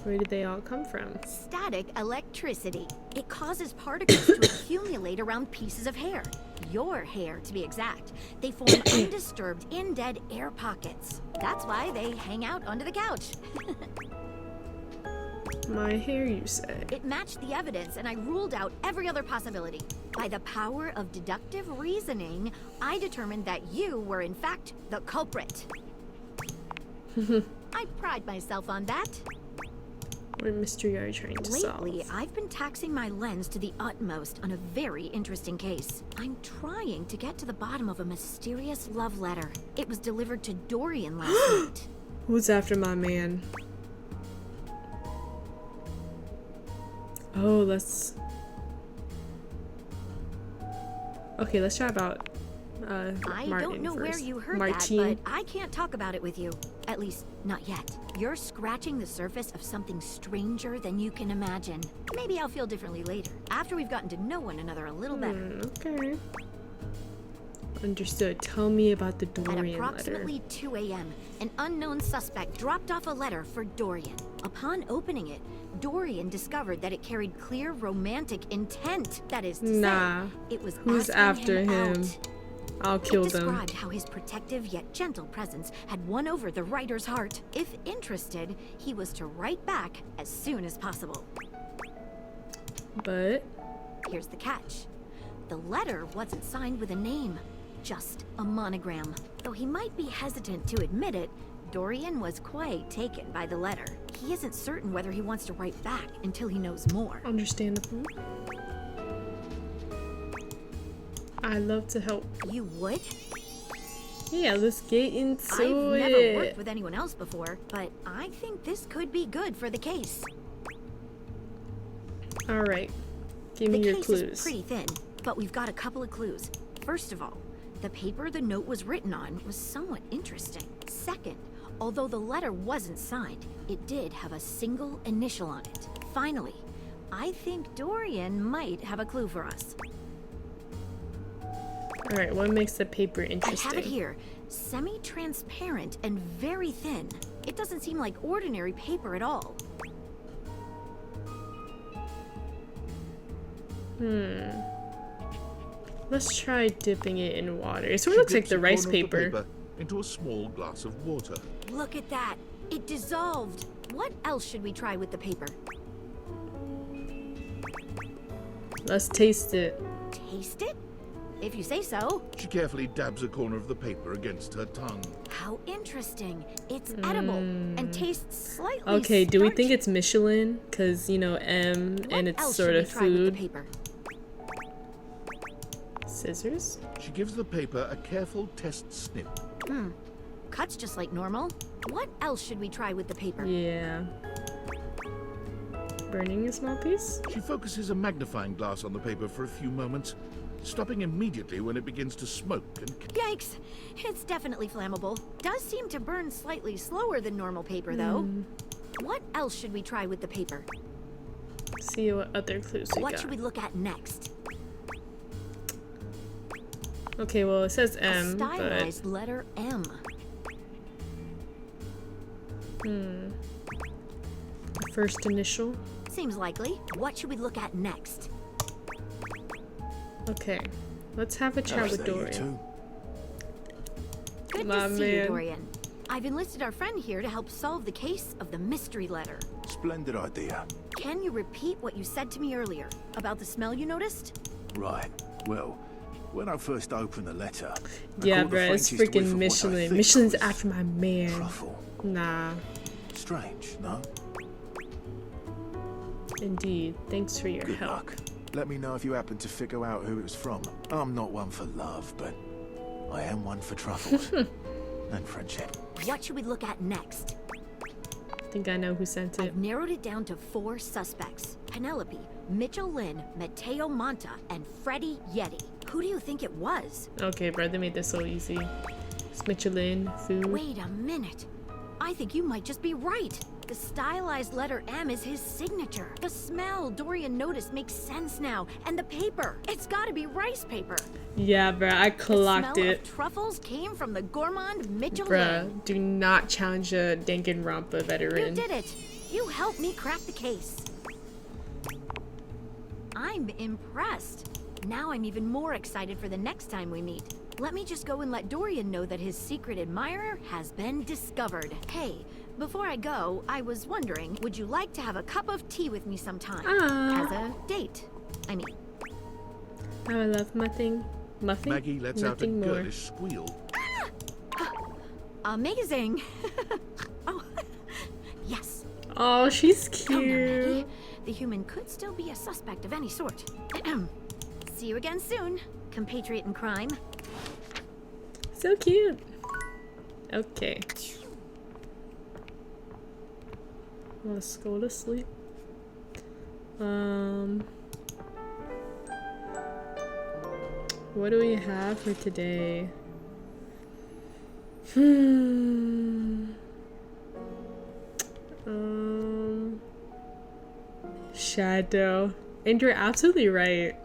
Where did they all come from? Static electricity. It causes particles to accumulate around pieces of hair. Your hair, to be exact. They form undisturbed, in-dead air pockets. That's why they hang out under the couch. My hair, you say? It matched the evidence, and I ruled out every other possibility. By the power of deductive reasoning, I determined that you were, in fact, the culprit. I pride myself on that. What mystery are you trying to Lately, solve? I've been taxing my lens to the utmost on a very interesting case. I'm trying to get to the bottom of a mysterious love letter. It was delivered to Dorian last night. Who's after my man? Oh, let's... Okay, let's try about I Martin don't know first. where you heard Martine. that, but I can't talk about it with you. At least, not yet. You're scratching the surface of something stranger than you can imagine. Maybe I'll feel differently later, after we've gotten to know one another a little better. Okay. Understood. Tell me about the At Dorian approximately letter. 2 a.m., an unknown suspect dropped off a letter for Dorian. Upon opening it, Dorian discovered that it carried clear romantic intent. That is to Nah. say, it was Who's asking after him? out. I'll kill It them. described how his protective yet gentle presence had won over the writer's heart. If interested, he was to write back as soon as possible. But Here's the catch. The letter wasn't signed with a name, just a monogram. Though he might be hesitant to admit it, Dorian was quite taken by the letter. He isn't certain whether he wants to write back until he knows more. understandable. I love to help. You would? Yeah, let's get into I've it. never worked with anyone else before, but I think this could be good for the case. All right, give me The your case clues. is pretty thin, but we've got a couple of clues. First of all, the paper the note was written on was somewhat interesting. Second, although the letter wasn't signed, it did have a single initial on it. Finally, I think Dorian might have a clue for us. All right, what makes the paper I interesting? have it here. Semi-transparent and very thin. It doesn't seem like ordinary paper at all. Let's try dipping it in water. It sort She of looks like dips the a rice corner of the paper. into a small glass of water. Look at that. It dissolved. What else should we try with the paper? Let's taste it. Taste it? If you say so. She carefully dabs a corner of the paper against her tongue. How interesting. It's edible and tastes slightly Okay, do we think starchy. it's Michelin? Cause you know M What and it's else sort should of we try with the food. paper? Scissors? She gives the paper a careful test snip. Cuts just like normal. What else should we try with the paper? Yeah. Burning a small piece? She focuses a magnifying glass on the paper for a few moments, stopping immediately when it begins to smoke and Yikes! It's definitely flammable. Does seem to burn slightly slower than normal paper, though. What else should we try with the paper? See what other clues we What got. should we look at next? Okay, well it says A M, but stylized letter M. first initial. Seems likely. What should we look at next? Okay, let's have a chat How's with that, you Dorian. two? Good My to see you, man. Dorian. I've enlisted our friend here to help solve the case of the mystery letter. Splendid idea. Can you repeat what you said to me earlier about the smell you noticed? Right. Well, when I first opened the letter, I Yeah, caught the bruh, it's faintest whiff freaking of what I Michelin. think Michelin's was after my man. truffle. Nah, Strange, no? indeed. Thanks for your Good help. luck. Let me know if you happen to figure out who it was from. I'm not one for love, but I am one for truffles. And friendship. What should we look at next? I think I know who sent it. I've narrowed it down to 4 suspects. Penelope, Mitchell Lynn, Mateo Monta, and Freddie Yeti. Who do you think it was? Okay, bro, they made this so easy. It's Michelin, food. Wait a minute. I think you might just be right. The stylized letter M is his signature. The smell Dorian noticed makes sense now. And the paper, it's gotta be rice paper. Yeah, bruh, I clocked The smell it. of truffles came from the gourmand Mitchell. Bruh, do not challenge a Danganronpa veteran. You did it. You helped me crack the case. I'm impressed. Now I'm even more excited for the next time we meet. Let me just go and let Dorian know that his secret admirer has been discovered. Hey, before I go, I was wondering, would you like to have a cup of tea with me sometime? As a date, I mean. Oh, I love nothing. Nothing? Maggie lets out a Nothing more. girlish squeal. Amazing. Oh, yes. Oh, she's Come now, Maggie. cute. The human could still be a suspect of any sort. See you again soon, compatriot in crime. So cute. Okay. Let's go to sleep. What do we have for today? Shadow. And you're absolutely right.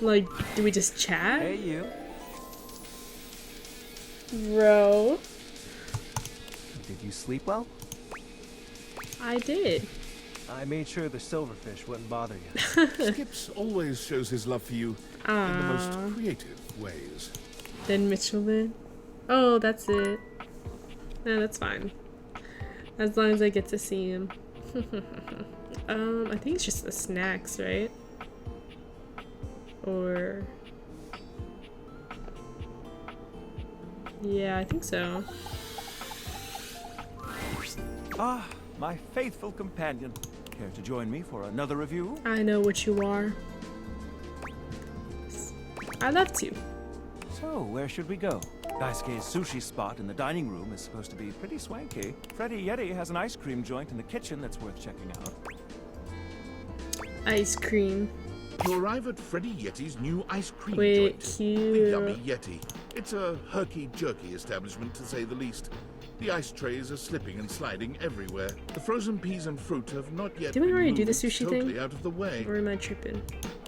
Like, do we just chat? Hey, you. Bro, Did you sleep well? I did. I made sure the silverfish wouldn't bother you. Skips always shows his love for you in the most creative ways. Then Mitchell then? Oh, that's it. No, that's fine. As long as I get to see him. I think it's just the snacks, right? Or... yeah, I think so. Ah, my faithful companion. Care to join me for another review? I know what you are. I love to. So, where should we go? Daisuke's sushi spot in the dining room is supposed to be pretty swanky. Freddy Yeti has an ice cream joint in the kitchen that's worth checking out. Ice cream. You arrive at Freddy Yeti's new ice cream Wait, joint. cute. The Yummy Yeti. It's a herky-jerky establishment, to say the least. The ice trays are slipping and sliding everywhere. The frozen peas and fruit have not yet Didn't we been already do the moved sushi totally thing? out of the way. Or am I tripping?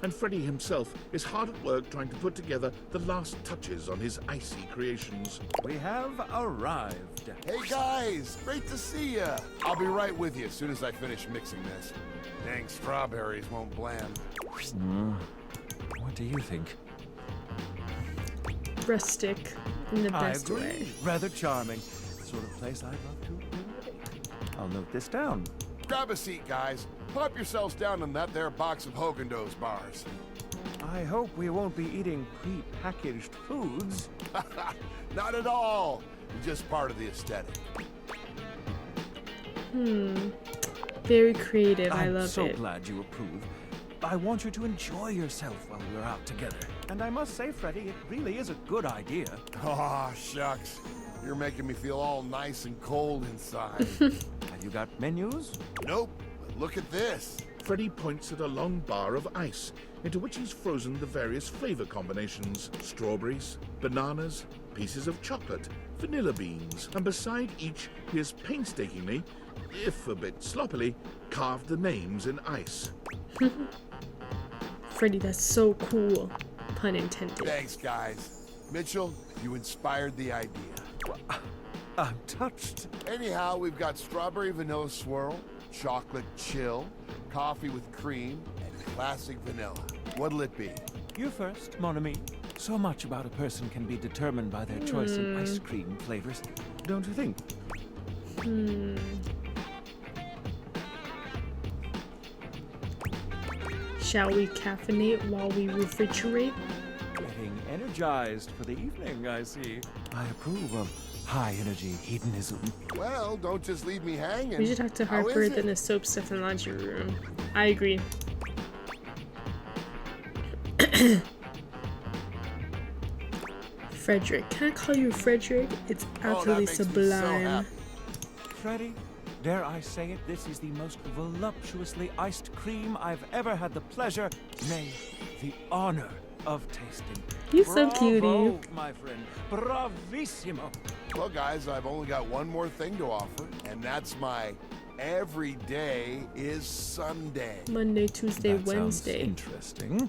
And Freddy himself is hard at work trying to put together the last touches on his icy creations. We have arrived. Hey guys, great to see ya. I'll be right with you as soon as I finish mixing this. Dang strawberries won't blend. What do you think? Rustic in the I best agree. way. Rather charming. The sort of place I'd love to visit. I'll note this down. Grab a seat, guys. Plop yourselves down in that there box of Haagen-Dazs bars. I hope we won't be eating pre-packaged foods. Not at all. Just part of the aesthetic. Very creative. I I'm love so it. glad you approve. I want you to enjoy yourself while we're out together. And I must say, Freddy, it really is a good idea. Aw, shucks. You're making me feel all nice and cold inside. Have you got menus? Nope, but look at this. Freddy points at a long bar of ice, into which he's frozen the various flavor combinations. Strawberries, bananas, pieces of chocolate, vanilla beans, and beside each he has painstakingly, if a bit sloppily, carved the names in ice. Freddy, that's so cool. Pun intended. Thanks, guys. Mitchell, you inspired the idea. I'm touched. Anyhow, we've got strawberry vanilla swirl, chocolate chill, coffee with cream, and classic vanilla. What'll it be? You first, mon ami. So much about a person can be determined by their choice in ice cream flavors, don't you think? Shall we caffeinate while we refrigerate? Getting energized for the evening, I see. I approve of high-energy hedonism. Well, don't just leave me hanging. We should talk to How Harper is it? than the soap stuff in the laundry room. I agree. Frederick. Can I call you Frederick? It's Oh, that absolutely makes me so sublime. happy. Freddy, Dare I say it, this is the most voluptuously iced cream I've ever had the pleasure, nay, the honor of tasting. He's so Bravo, cutie. my friend. Bravissimo. Well, guys, I've only got one more thing to offer, and that's my every day is Sunday. Monday, Tuesday, That sounds Wednesday. interesting.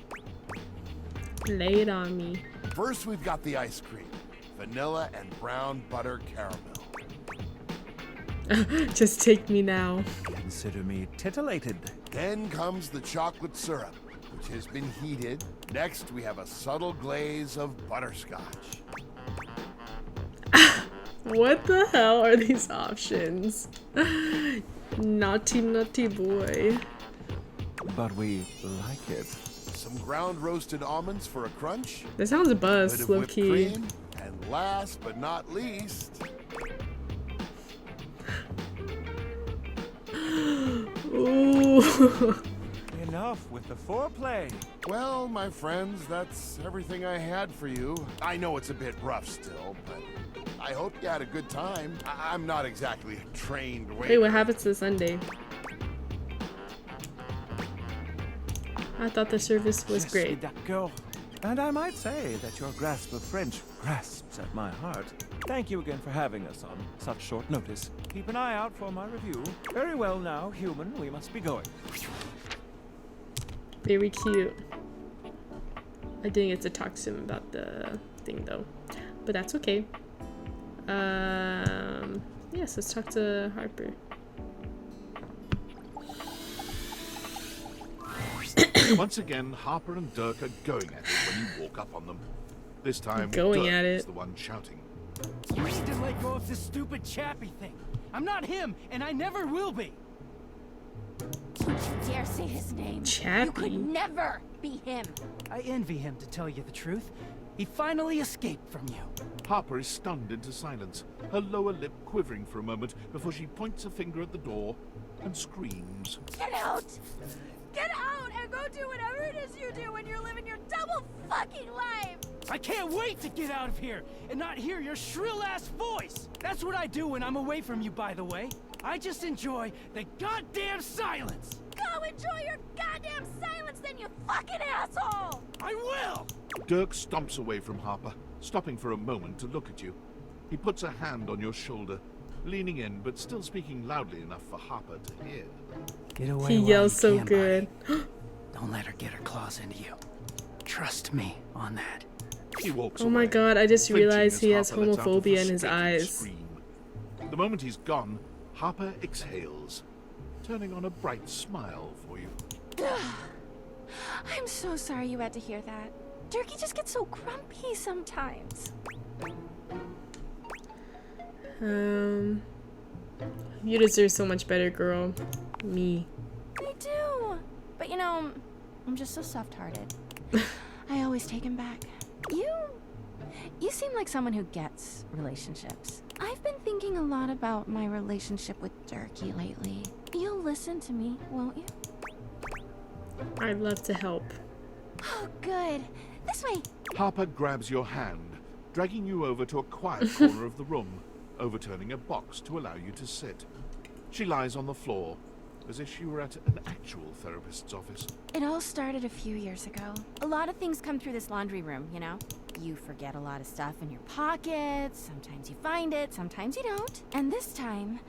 Lay it on me. First, we've got the ice cream. Vanilla and brown butter caramel. Just take me now. Consider me titillated. Then comes the chocolate syrup, which has been heated. Next, we have a subtle glaze of butterscotch. What the hell are these options? Naughty, naughty boy. But we like it. Some ground roasted almonds for a crunch. That sounds a Bit buzz, of low whipped key. cream. And last but not least, Ooh. Enough with the foreplay. well, my friends, that's everything I had for you. I know it's a bit rough still, but I hope you had a good time. I'm not exactly a trained waiter. Wait, what happens to Sunday? I thought the service was Je great. suis d'accord. And I might say that your grasp of French grasps at my heart. Thank you again for having us on such short notice. Keep an eye out for my review. Very well now, human, we must be going. Very cute. I didn't get to talk to him about the thing though, but that's okay. Yes, let's talk to Harper. Once again, Harper and Dirk are going at it when you walk up on them. This time, Going Dirk at it. is the one shouting. You need to let go of this stupid Chappie thing. I'm not him, and I never will be. Don't you dare say his name. Chappie. You could never be him. I envy him, to tell you the truth. He finally escaped from you. Harper is stunned into silence, her lower lip quivering for a moment before she points a finger at the door and screams. Get out! Get out and go do whatever it is you do when you're living your double fucking life! I can't wait to get out of here and not hear your shrill-ass voice! That's what I do when I'm away from you, by the way. I just enjoy the goddamn silence! Go enjoy your goddamn silence then, you fucking asshole! I will! Dirk stomps away from Harper, stopping for a moment to look at you. He puts a hand on your shoulder, leaning in but still speaking loudly enough for Harper to hear. Get away He while yells you so can, good. buddy. Don't let her get her claws into you. Trust me on that. He walks Oh my away, god, I just flinching realized as he has Harper lets out a homophobia in his frustrated eyes. scream. The moment he's gone, Harper exhales, turning on a bright smile for you. I'm so sorry you had to hear that. Durkee just gets so grumpy sometimes. You deserve so much better, girl. Me. I do. But you know, I'm just so soft-hearted. I always take him back. You seem like someone who gets relationships. I've been thinking a lot about my relationship with Durkee lately. You'll listen to me, won't you? I'd love to help. Oh, good. This way. Harper grabs your hand, dragging you over to a quiet corner of the room, overturning a box to allow you to sit. She lies on the floor, as if she were at an actual therapist's office. It all started a few years ago. A lot of things come through this laundry room, you know? You forget a lot of stuff in your pockets, sometimes you find it, sometimes you don't. And this time,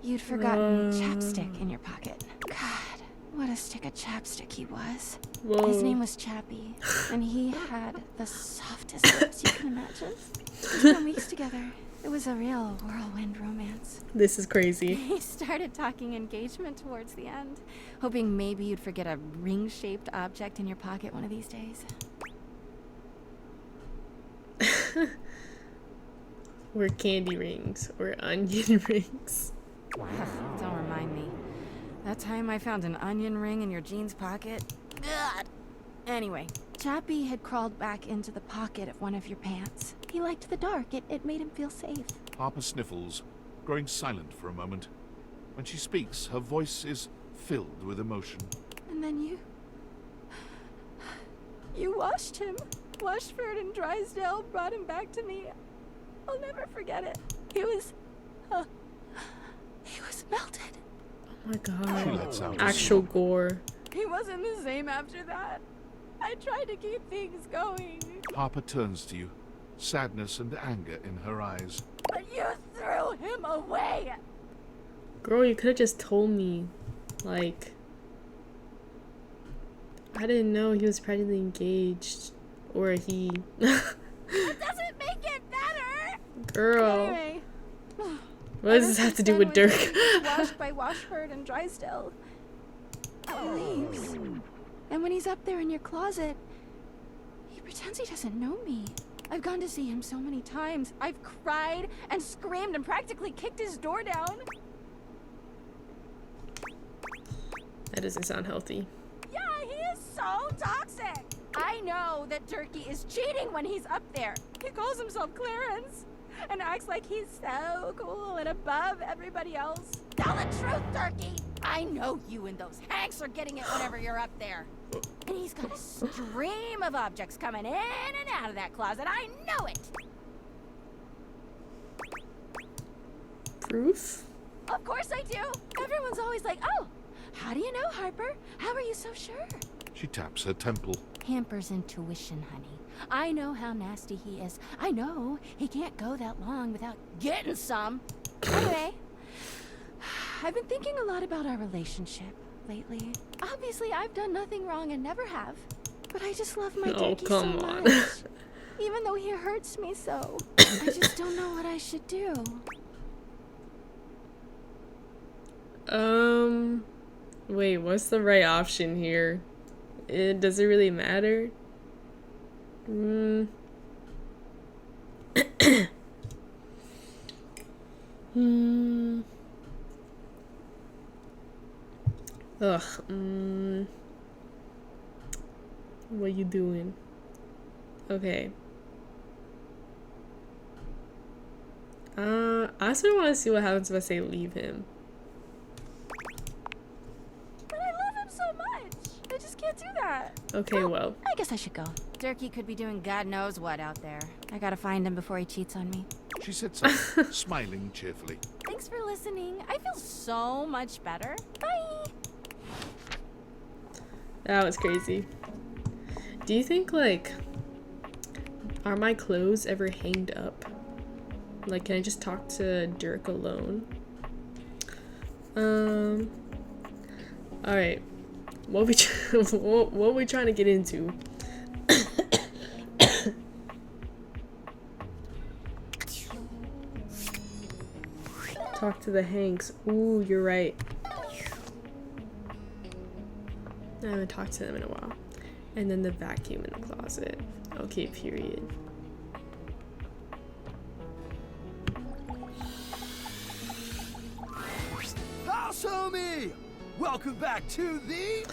you'd forgotten chapstick in your pocket. God, what a stick of chapstick he was. Whoa. His name was Chappie, and he had the softest lips you can imagine. We spent weeks together. It was a real whirlwind romance. This is crazy. He started talking engagement towards the end, hoping maybe you'd forget a ring-shaped object in your pocket one of these days. Or candy rings, or onion rings. Don't remind me. That time I found an onion ring in your jeans pocket? God. Anyway, Chappie had crawled back into the pocket of one of your pants. He liked the dark. It made him feel safe. Harper sniffles, growing silent for a moment. When she speaks, her voice is filled with emotion. And then you washed him. Washford and Drysdale brought him back to me. I'll never forget it. He was just melted. Oh my She god. lets out a Actual sob. gore. He wasn't the same after that. I tried to keep things going. Harper turns to you, sadness and anger in her eyes. But you threw him away. Girl, you could have just told me. Like, I didn't know he was practically engaged. Or he. That doesn't make it better. Girl. Anyway. What does this have to do with Dirk? Washed by Washford and Drysdale. He leaves. And when he's up there in your closet, he pretends he doesn't know me. I've gone to see him so many times. I've cried and screamed and practically kicked his door down. That doesn't sound healthy. Yeah, he is so toxic. I know that Turkey is cheating when he's up there. He calls himself Clarence and acts like he's so cool and above everybody else. Tell the truth, Turkey. I know you and those Hanks are getting it whenever you're up there. And he's got a stream of objects coming in and out of that closet. I know it. Proof? Of course I do. Everyone's always like, oh, how do you know, Harper? How are you so sure? She taps her temple. Hamper's intuition, honey. I know how nasty he is. I know he can't go that long without getting some. Anyway, I've been thinking a lot about our relationship lately. Obviously, I've done nothing wrong and never have. But I just love my Turkey so much. Even though he hurts me so. I just don't know what I should do. Wait, what's the right option here? Does it really matter? Ugh. What you doing? Okay. I also want to see what happens if I say leave him. But I love him so much. I just can't do that. Okay, well. I guess I should go. Turkey could be doing God knows what out there. I gotta find him before he cheats on me. She sits up, smiling cheerfully. Thanks for listening. I feel so much better. Bye. That was crazy. Do you think, like, are my clothes ever hanged up? Like, can I just talk to Dirk alone? Alright. What we trying to get into? Talk to the Hanks. Ooh, you're right. I haven't talked to them in a while. And then the vacuum in the closet. Okay, period. House homie! Welcome back to the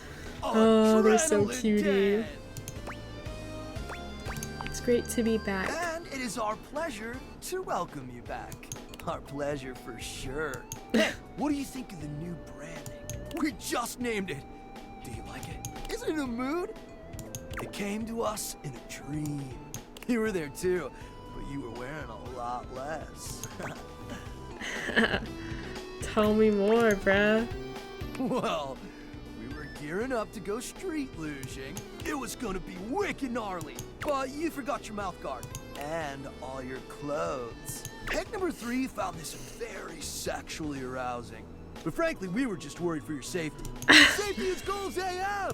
Oh, they're so Adrenaline cutie. Den. It's great to be back. And it is our pleasure to welcome you back. Our pleasure for sure. Hey, what do you think of the new branding? We just named it. Do you like it? Is it in a mood? It came to us in a dream. You were there too, but you were wearing a lot less. Tell me more, bruh. Well, we were gearing up to go street luging. It was gonna be wicked gnarly, but you forgot your mouth guard and all your clothes. Peg number 3 found this very sexually arousing, but frankly, we were just worried for your safety. Safety is goals AF!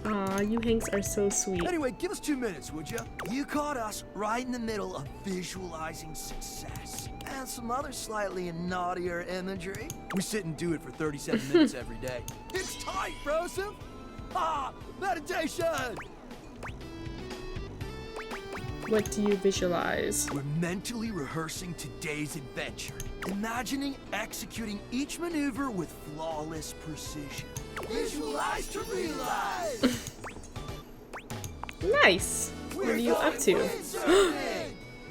Aw, you Hanks are so sweet. Anyway, give us 2 minutes, would you? You caught us right in the middle of visualizing success and some other slightly naughtier imagery. We sit and do it for 37 minutes every day. It's tight, Broseph! Ah, meditation! What do you visualize? We're mentally rehearsing today's adventure, imagining executing each maneuver with flawless precision. Visualize to realize! Nice! What are you up to?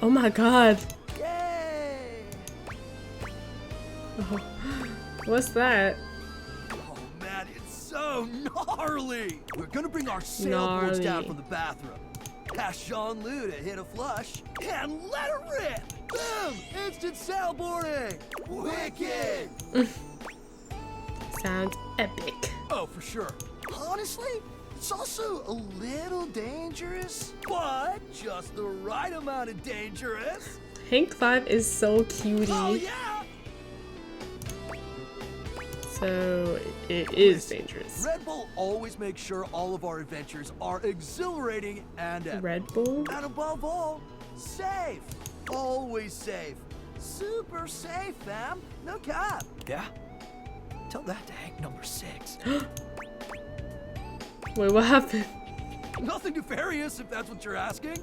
Oh my god! Yay! Oh, what's that? Oh man, it's so gnarly! We're gonna bring our sailboards down Gnarly. from the bathroom. Ask Jean Lu to hit a flush and let her rip. Boom! Instant sailboarding. Wicked. Sounds epic. Oh, for sure. Honestly, it's also a little dangerous, but just the right amount of dangerous. Hank 5 is so cutie. Oh yeah. So it is dangerous. Red Bull always makes sure all of our adventures are exhilarating and epic. Red Bull? And above all, safe. Always safe. Super safe, fam. No cap. Yeah? Tell that to Hank number 6. Wait, what happened? Nothing nefarious, if that's what you're asking.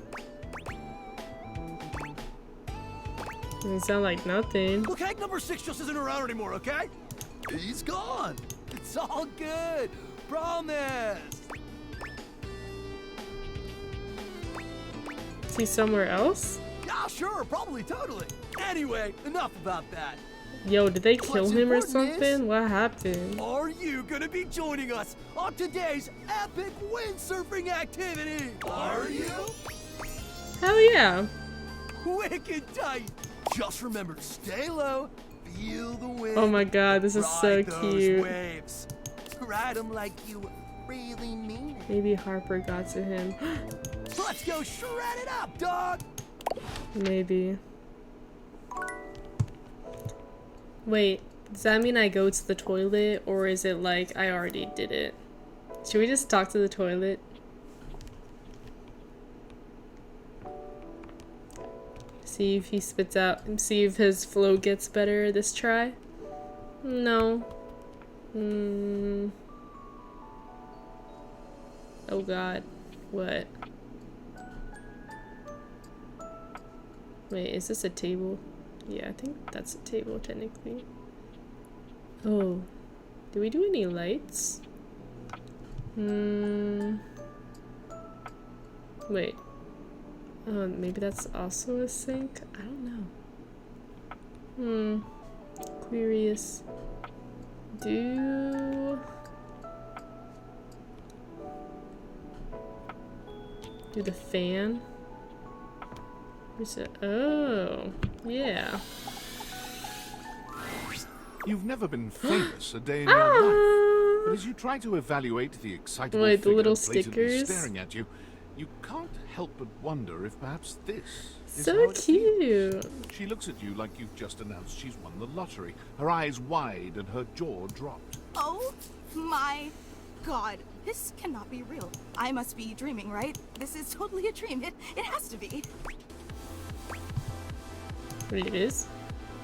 Doesn't sound like nothing. Look, Hank number 6 just isn't around anymore, okay? He's gone. It's all good. Promise. Is he somewhere else? Yeah, sure. Probably, totally. Anyway, enough about that. Yo, did they kill What's him or important is, something? What happened? are you gonna be joining us on today's epic windsurfing activity? Are you? Hell yeah. Wicked tight. Just remember to stay low, feel the wind. Oh my god, this is so ride those cute. waves. Ride them like you really mean it. Maybe Harper got to him. Let's go shred it up, dog. Maybe. Wait, does that mean I go to the toilet, or is it like I already did it? Should we just talk to the toilet? See if he spits out, see if his flow gets better this try? No. Oh god. What? Wait, is this a table? Yeah, I think that's a table technically. Oh. Do we do any lights? Wait. Oh, maybe that's also a sink? I don't know. Curious. Do the fan? Where's it? Oh, yeah. You've never been famous a day in your life, but as you try to evaluate the excitable Wait, the figure little blatantly stickers? staring at you, you can't help but wonder if perhaps this is So how it cute. feels. She looks at you like you've just announced she's won the lottery, her eyes wide and her jaw dropped. Oh my god. This cannot be real. I must be dreaming, right? This is totally a dream. It has to be. Wait, it is?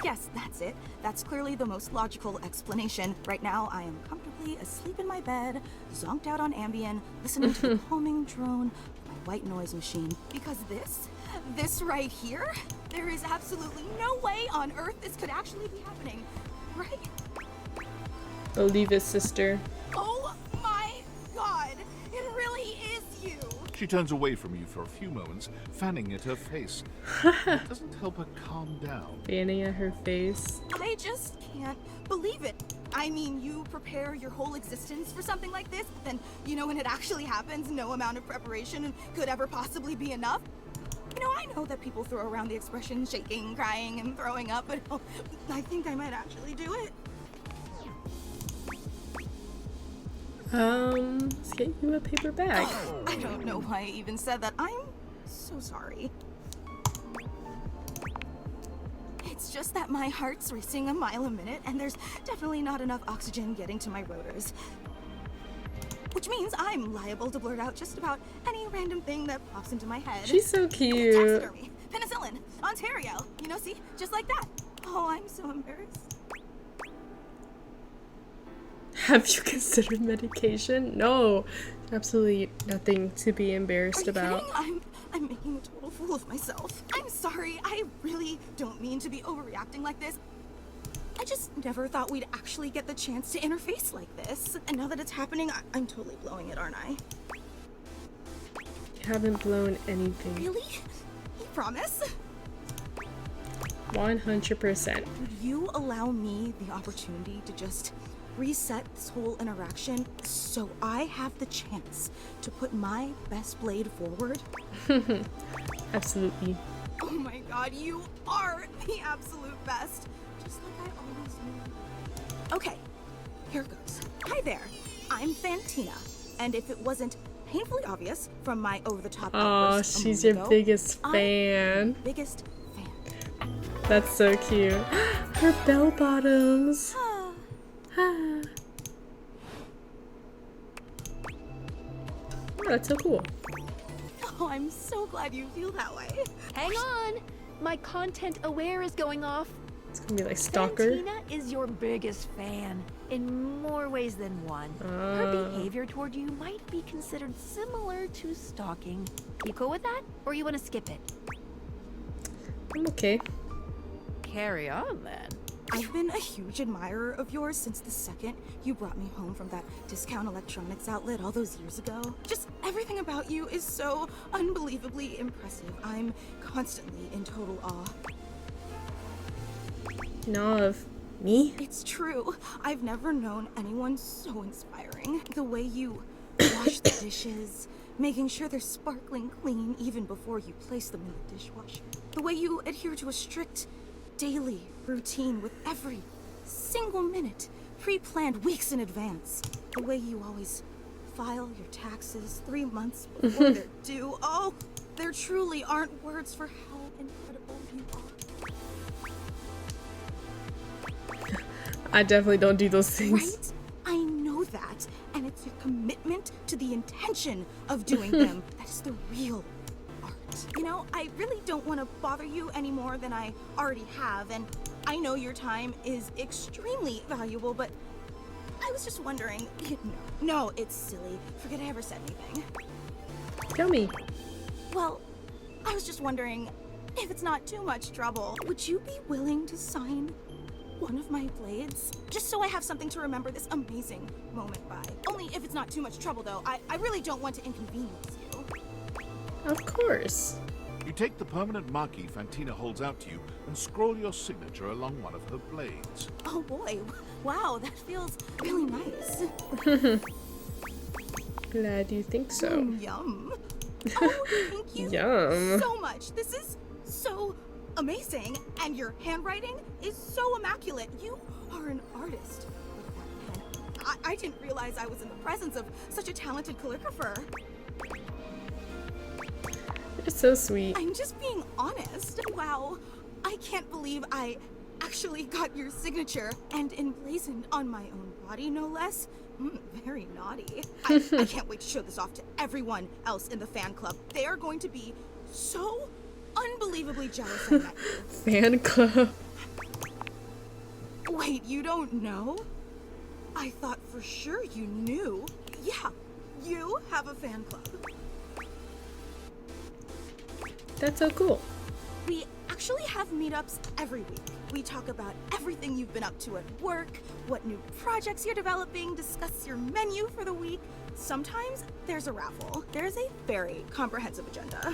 Yes, that's it. That's clearly the most logical explanation. Right now, I am comfortably asleep in my bed, zonked out on Ambien, listening to the calming drone of my white noise machine. Because this right here, there is absolutely no way on Earth this could actually be happening, right? Believe it, sister. Oh my god, it really is you! She turns away from you for a few moments, fanning at her face. It doesn't help her calm down. Fanning at her face. I just can't believe it. I mean, you prepare your whole existence for something like this, then, you know, when it actually happens, no amount of preparation could ever possibly be enough. You know, I know that people throw around the expression shaking, crying, and throwing up, but I think I might actually do it. Let's get you a paper bag. I don't know why I even said that. I'm so sorry. It's just that my heart's racing a mile a minute, and there's definitely not enough oxygen getting to my rotors. Which means I'm liable to blurt out just about any random thing that pops into my head. She's so cute. Taxidermy, penicillin, Ontario. You know, see? Just like that. Oh, I'm so embarrassed. Have you considered medication? No. Absolutely nothing to be embarrassed about. Kidding? I'm making a total fool of myself. I'm sorry. I really don't mean to be overreacting like this. I just never thought we'd actually get the chance to interface like this. And now that it's happening, I'm totally blowing it, aren't I? You haven't blown anything. Really? You promise? 100%. Would you allow me the opportunity to just reset this whole interaction so I have the chance to put my best blade forward? Absolutely. Oh my god, you are the absolute best. Just like I always knew. Okay, here goes. Hi there, I'm Fantina. And if it wasn't painfully obvious from my over-the-top Oh, outburst a she's moment your ago, biggest I'm fan. biggest fan. That's so cute. Her bell bottoms. Ah. Oh, that's so cool. Oh, I'm so glad you feel that way. Hang on! My content aware is going off. It's gonna be like stalker. Fantina is your biggest fan, in more ways than one. Her behavior toward you might be considered similar to stalking. You cool with that? Or you want to skip it? I'm okay. Carry on then. I've been a huge admirer of yours since the second you brought me home from that discount electronics outlet all those years ago. Just everything about you is so unbelievably impressive. I'm constantly in total awe. Of me? It's true. I've never known anyone so inspiring. The way you wash the dishes, making sure they're sparkling clean even before you place them in the dishwasher. The way you adhere to a strict daily routine with every single minute pre-planned weeks in advance. The way you always file your taxes 3 months before they're due. Oh, there truly aren't words for how incredible you are. I definitely don't do those things. Right? I know that. And it's your commitment to the intention of doing them that is the real art. You know, I really don't want to bother you any more than I already have, and I know your time is extremely valuable, but I was just wondering. No, it's silly. Forget I ever said anything. Tell me. Well, I was just wondering if it's not too much trouble, would you be willing to sign one of my blades? Just so I have something to remember this amazing moment by. Only if it's not too much trouble, though. I really don't want to inconvenience you. Of course. You take the permanent marquee Fantina holds out to you and scroll your signature along one of her blades. Oh boy, wow, that feels really nice. Glad you think so. Yum. Oh, thank you Yum. so much. This is so amazing, and your handwriting is so immaculate. You are an artist with that pen. I didn't realize I was in the presence of such a talented calligrapher. You're so sweet. I'm just being honest. Wow, I can't believe I actually got your signature and emblazoned on my own body, no less. Very naughty. I can't wait to show this off to everyone else in the fan club. They are going to be so unbelievably jealous I met you. Fan club. Wait, you don't know? I thought for sure you knew. Yeah, you have a fan club. That's so cool. We actually have meetups every week. We talk about everything you've been up to at work, what new projects you're developing, discuss your menu for the week. Sometimes there's a raffle. There's a very comprehensive agenda.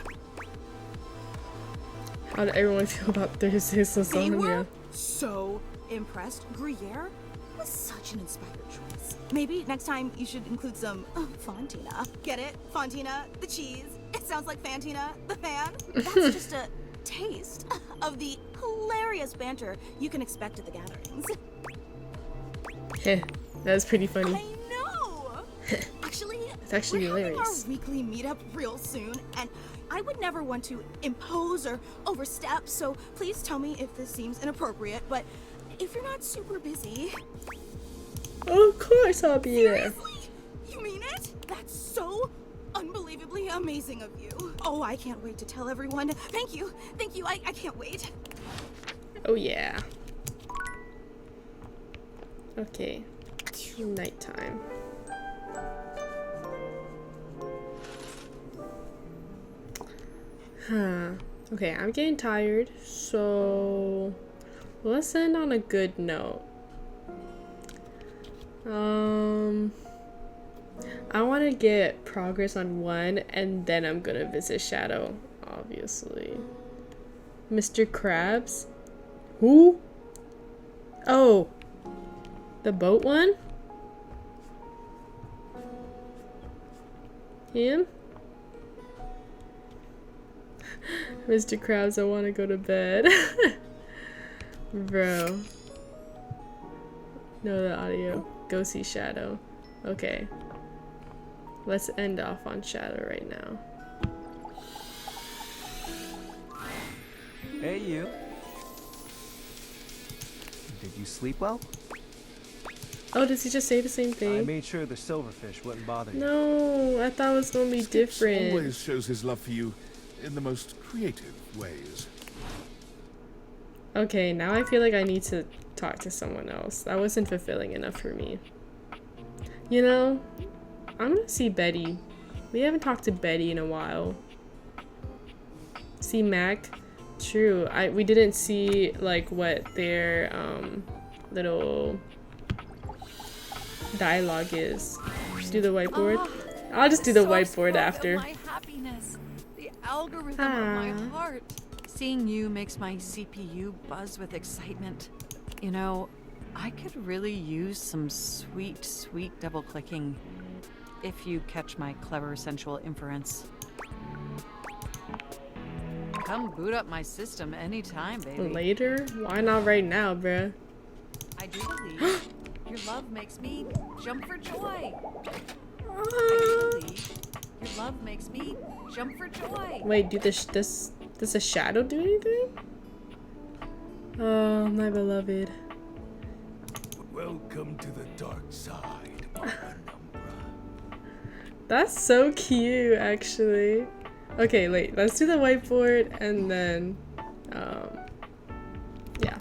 How did everyone feel about Thursday's They were lasagna? so impressed. Gruyere was such an inspired choice. Maybe next time you should include some Fontina. Get it? Fontina, the cheese. It sounds like Fantina, the fan. That's just a taste of the hilarious banter you can expect at the gatherings. Heh, that's pretty funny. I know! Actually, It's actually we're hilarious. having our weekly meetup real soon, and I would never want to impose or overstep, so please tell me if this seems inappropriate, but if you're not super busy... Of course I'll be there. Seriously? You mean it? That's so unbelievably amazing of you. Oh, I can't wait to tell everyone. Thank you. Thank you. I can't wait. Oh yeah. Okay. Nighttime. Huh. Okay, I'm getting tired, so let's end on a good note. I want to get progress on one, and then I'm gonna visit Shadow, obviously. Mr. Krabs? Who? Oh, the boat one? Him? Mr. Krabs, I want to go to bed. Bro. No, the audio. Go see Shadow. Okay. Let's end off on Shadow right now. Hey, you. Did you sleep well? Oh, does he just say the same thing? I made sure the silverfish wouldn't bother you. No, I thought it was gonna be Skips different. always shows his love for you in the most creative ways. Okay, now I feel like I need to talk to someone else. That wasn't fulfilling enough for me. You know, I'm gonna see Betty. We haven't talked to Betty in a while. See Mac? True. We didn't see like what their little dialogue is. Do the whiteboard? I'll just do the whiteboard after. My happiness, the algorithm of my heart. Seeing you makes my CPU buzz with excitement. You know, I could really use some sweet, sweet double clicking if you catch my clever sensual inference. Come boot up my system anytime, baby. Later? Why not right now, bruh? I do believe your love makes me jump for joy. I do believe your love makes me jump for joy. Wait, does a shadow do anything? Oh, my beloved. Welcome to the dark side, Penumbra. That's so cute, actually. Okay, wait, let's do the whiteboard and then, yeah.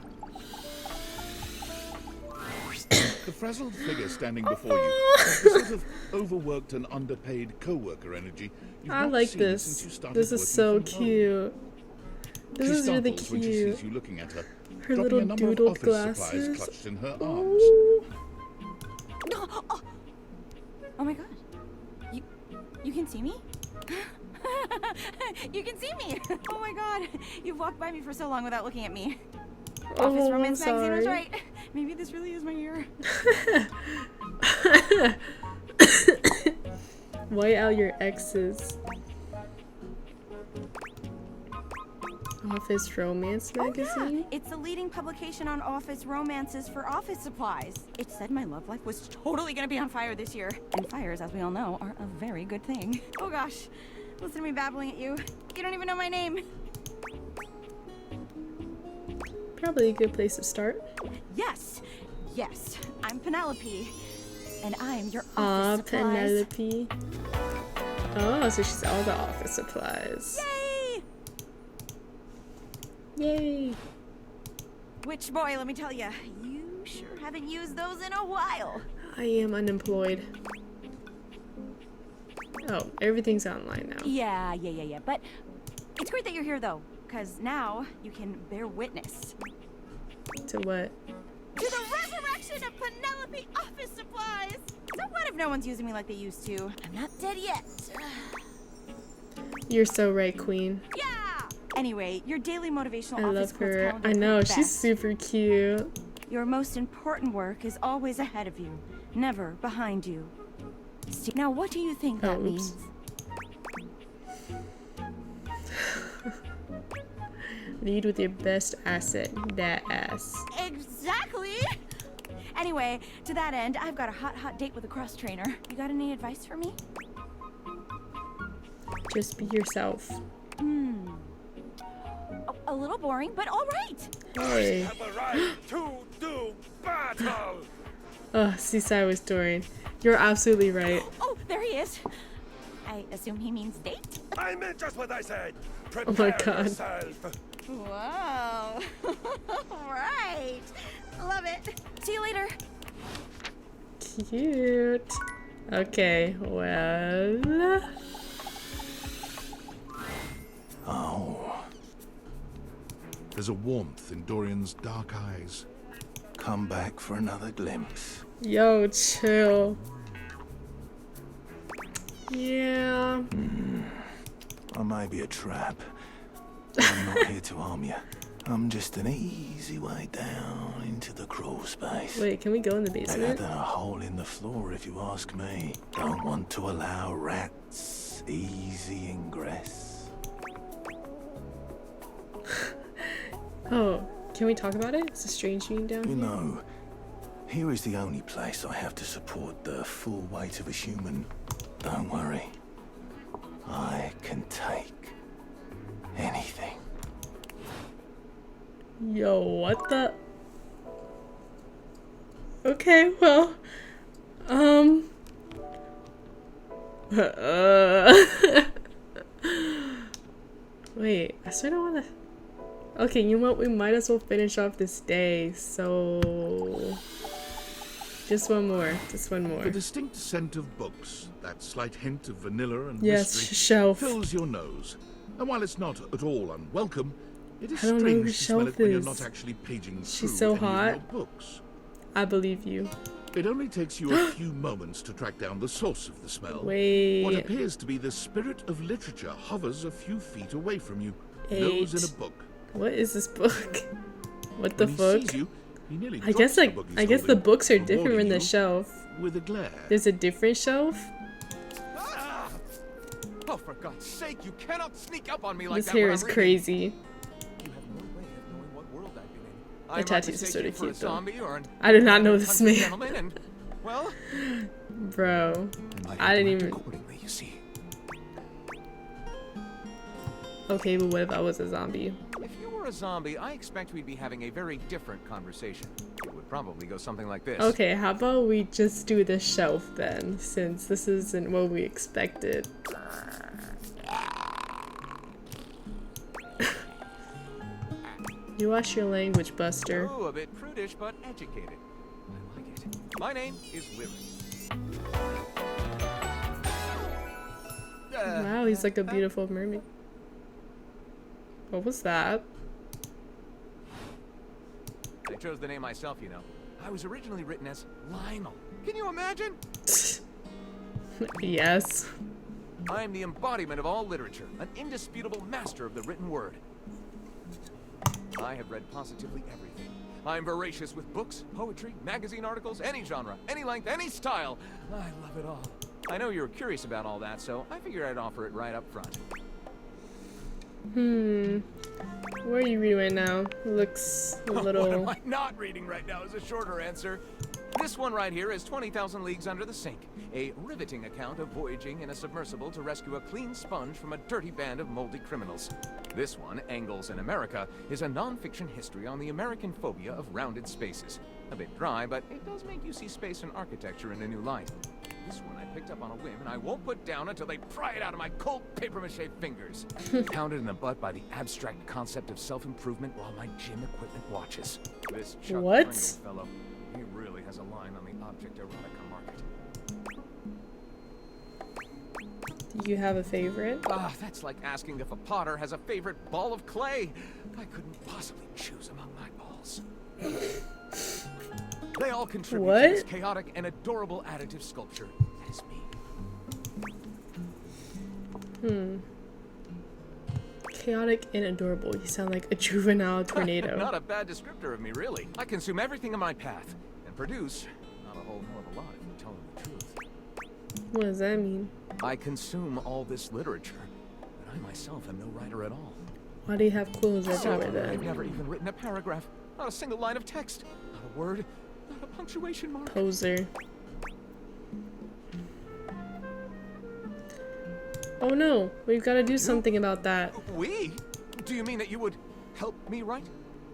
The frazzled figure standing before you is the sort of overworked and underpaid co-worker energy you've I not like seen this. since you started This is working so from home. cute. This She is really startles when she cute. sees you looking at her, Her dropping little a number of doodled office glasses. supplies clutched in her arms. Ooh. Oh my god. You can see me? You can see me! Oh my god. You've walked by me for so long without looking at me. Office Romance Magazine was right. Maybe this really is my year. White out your exes. Office Romance Magazine? Oh, yeah. It's the leading publication on office romances for office supplies. It said my love life was totally gonna be on fire this year. And fires, as we all know, are a very good thing. Oh gosh. Listen to me babbling at you. You don't even know my name. Probably a good place to start. Yes. Yes. I'm Penelope. And I'm your office supplies. Penelope. Oh, so she's all the office supplies. Yay! Yay! Which boy, let me tell you, you sure haven't used those in a while. I am unemployed. Oh, everything's online now. Yeah. But it's great that you're here, though, because now you can bear witness. To what? To the resurrection of Penelope office supplies! So what if no one's using me like they used to? I'm not dead yet. You're so right, Queen. Yeah! Anyway, your daily motivational I office love quotes her. calendar I know, is the she's best. super cute. Your most important work is always ahead of you, never behind you. Now, what do you think that means? Lead with your best asset, that ass. Exactly! Anyway, to that end, I've got a hot date with a cross trainer. You got any advice for me? Just be yourself. A little boring, but all right. Hey. Have a right to do battle. Oh, Seaside was Dorian. You're absolutely right. Oh, there he is. I assume he means date? I meant just what I said. Oh my god. Yourself. Whoa. Right. Love it. See you later. Cute. Okay, well. Oh. There's a warmth in Dorian's dark eyes. Come back for another glimpse. Yo, chill. Yeah. I might be a trap. But I'm not here to harm you. I'm just an easy way down into the crawl space. Wait, can we go in the Better basement? than a hole in the floor, if you ask me. Don't want to allow rats easy ingress. Oh, can we talk about it? It's a strange being down You here. know, here is the only place I have to support the full weight of a human. Don't worry. I can take anything. Yo, what the? Okay, well, wait, I sort of want to. Okay, you know what? We might as well finish off this day. So, just one more. Just one more. The distinct scent of books, that slight hint of vanilla and Yes, mystery, shelf. fills your nose. And while it's not at all unwelcome, it is I don't know who strange to smell shelf it when you're is. not actually paging through She's so any of hot. your books. I believe you. It only takes you a few moments to track down the source of the smell. Wait. What appears to be the spirit of literature hovers a few feet away from you, 8. nose in a book. What is this book? What the When he fuck? sees you, he nearly I guess drops the like book he's I guess the holding, books are different rewarding in the you shelf. with a glare. There's a different shelf. Ah! Oh, for God's sake, you cannot sneak up on me like This that hair when I'm is reading. crazy. You have no way of knowing what world I've been in. The I might tattoos are mistake sort you of for a cute though. zombie or an I do not know this country man, gentleman and, well, bro. I didn't even. Accordingly, you see. Okay, but what if I was a zombie? if you were a zombie, I expect we'd be having a very different conversation. It would probably go something like this. Okay, how about we just do the shelf then, since this isn't what we expected. You watch your language, Buster. Oh, a bit prudish, but educated. I like it. My name is Lyric. Wow, he's like a beautiful mermaid. What was that? I chose the name myself, you know. I was originally written as Lionel. Can you imagine? Yes. I am the embodiment of all literature, an indisputable master of the written word. I have read positively everything. I am voracious with books, poetry, magazine articles, any genre, any length, any style. I love it all. I know you're curious about all that, so I figured I'd offer it right up front. Where are you reading right now? Looks a What little. am I not reading right now is a shorter answer. This one right here is 20,000 Leagues Under the Sink, a riveting account of voyaging in a submersible to rescue a clean sponge from a dirty band of moldy criminals. This one, Angles in America, is a non-fiction history on the American phobia of rounded spaces. A bit dry, but it does make you see space and architecture in a new light. This one I picked up on a whim, and I won't put down until they pry it out of my cold papier-mâché fingers. Pounded in the butt by the abstract concept of self-improvement while my gym equipment watches. This Chuck What? Kringle fellow, he really has a line on the object erotica market. Do you have a favorite? Ah, that's like asking if a potter has a favorite ball of clay. I couldn't possibly choose among my balls. They all contribute to this What? chaotic and adorable additive sculpture. That is me. Chaotic and adorable. You sound like a juvenile tornado. Not a bad descriptor of me, really. I consume everything in my path and produce not a whole hell of a lot if you're telling the truth. What does that mean? I consume all this literature, but I myself am no writer at all. Why do you have clothes So, everywhere I've then? never even written a paragraph, not a single line of text, not a word, not a punctuation mark. Poser. Oh no, we've got to do something about that. We? Do you mean that you would help me write?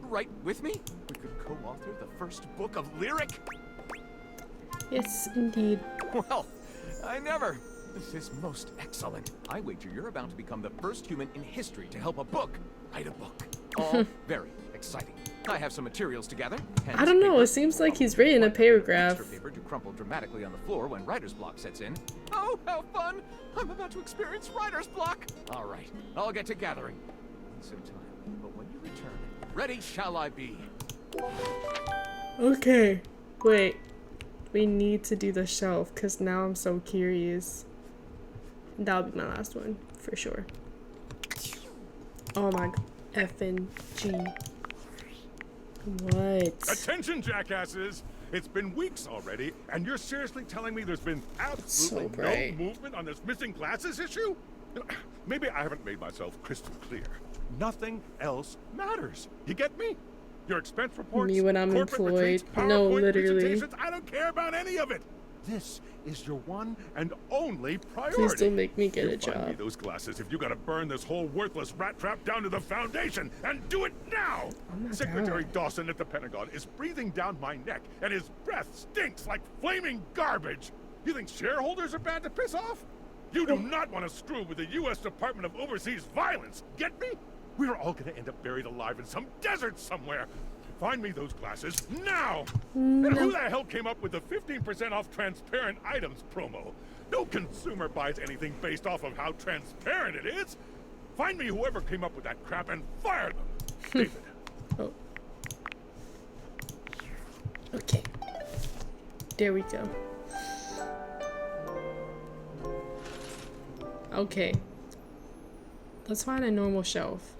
Write with me? We could co-author the first book of lyric? Yes, indeed. Well, I never. This is most excellent. I wager you're about to become the first human in history to help a book write a book. All very exciting. I have some materials together. I don't know, it seems like he's written a paragraph. Extra paper to crumple dramatically on the floor when writer's block sets in. Oh, how fun! I'm about to experience writer's block. All right, I'll get to gathering. In some time, but when you return, ready shall I be. Okay, wait. We need to do the shelf because now I'm so curious. That'll be my last one for sure. Oh my effing G. What? Attention, jackasses! It's been weeks already, and you're seriously telling me there's been absolutely So no bright. movement on this missing glasses issue? Maybe I haven't made myself crystal clear. Nothing else matters. You get me? Your expense reports, Me when I'm corporate employed. retreats, No, PowerPoint literally. presentations, I don't care about any of it. This is your one and only priority. Please don't make me get You a find me job. those glasses if you gotta burn this whole worthless rat trap down to the foundation, and do it now! my Secretary God. Dawson at the Pentagon is breathing down my neck, and his breath stinks like flaming garbage. You think shareholders are bad to piss off? You do not want to screw with the U.S. Department of Overseas Violence, get me? We're all gonna end up buried alive in some desert somewhere. Find me those glasses now! And who the hell came up with the 15% off transparent items promo? No consumer buys anything based off of how transparent it is. Find me whoever came up with that crap and fire them. David. Oh. Okay. There we go. Okay. Let's find a normal shelf.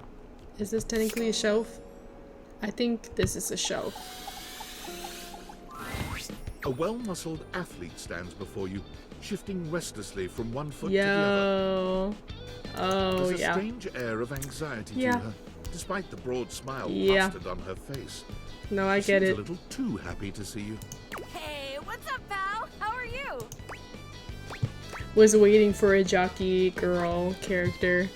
Is this technically a shelf? I think this is a shelf. A well-muscled athlete stands before you, shifting restlessly from one foot to the other. Yo. Oh, There's a yeah. strange air of anxiety Yeah. to her, despite the broad smile Yeah. plastered on her face. No, I She get seems it. a little too happy to see you. Hey, what's up, pal? How are you? Was waiting for a jockey girl character.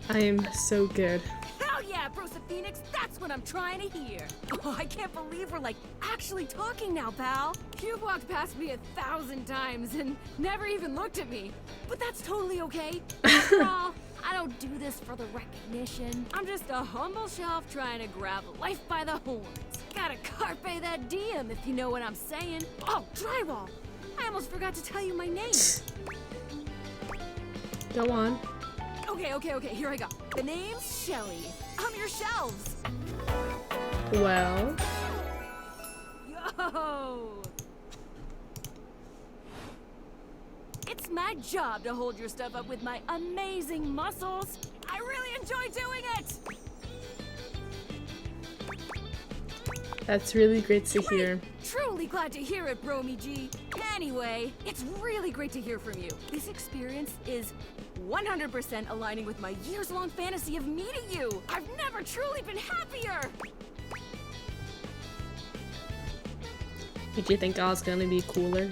I am so good. Hell yeah, Brosa Phoenix, that's what I'm trying to hear. Oh, I can't believe we're like actually talking now, pal. You've walked past me 1,000 times and never even looked at me. But that's totally okay. After all, I don't do this for the recognition. I'm just a humble shelf trying to grab life by the horns. Gotta carpe that diem, if you know what I'm saying. Oh, drywall! I almost forgot to tell you my name. Go on. Okay, here I go. The name's Shelly. I'm your shelves. Well. Yo! It's my job to hold your stuff up with my amazing muscles. I really enjoy doing it. That's really great to hear. Truly glad to hear it, Bromy G. Anyway, it's really great to hear from you. This experience is 100% aligning with my years-long fantasy of meeting you. I've never truly been happier. Did you think I was gonna be cooler?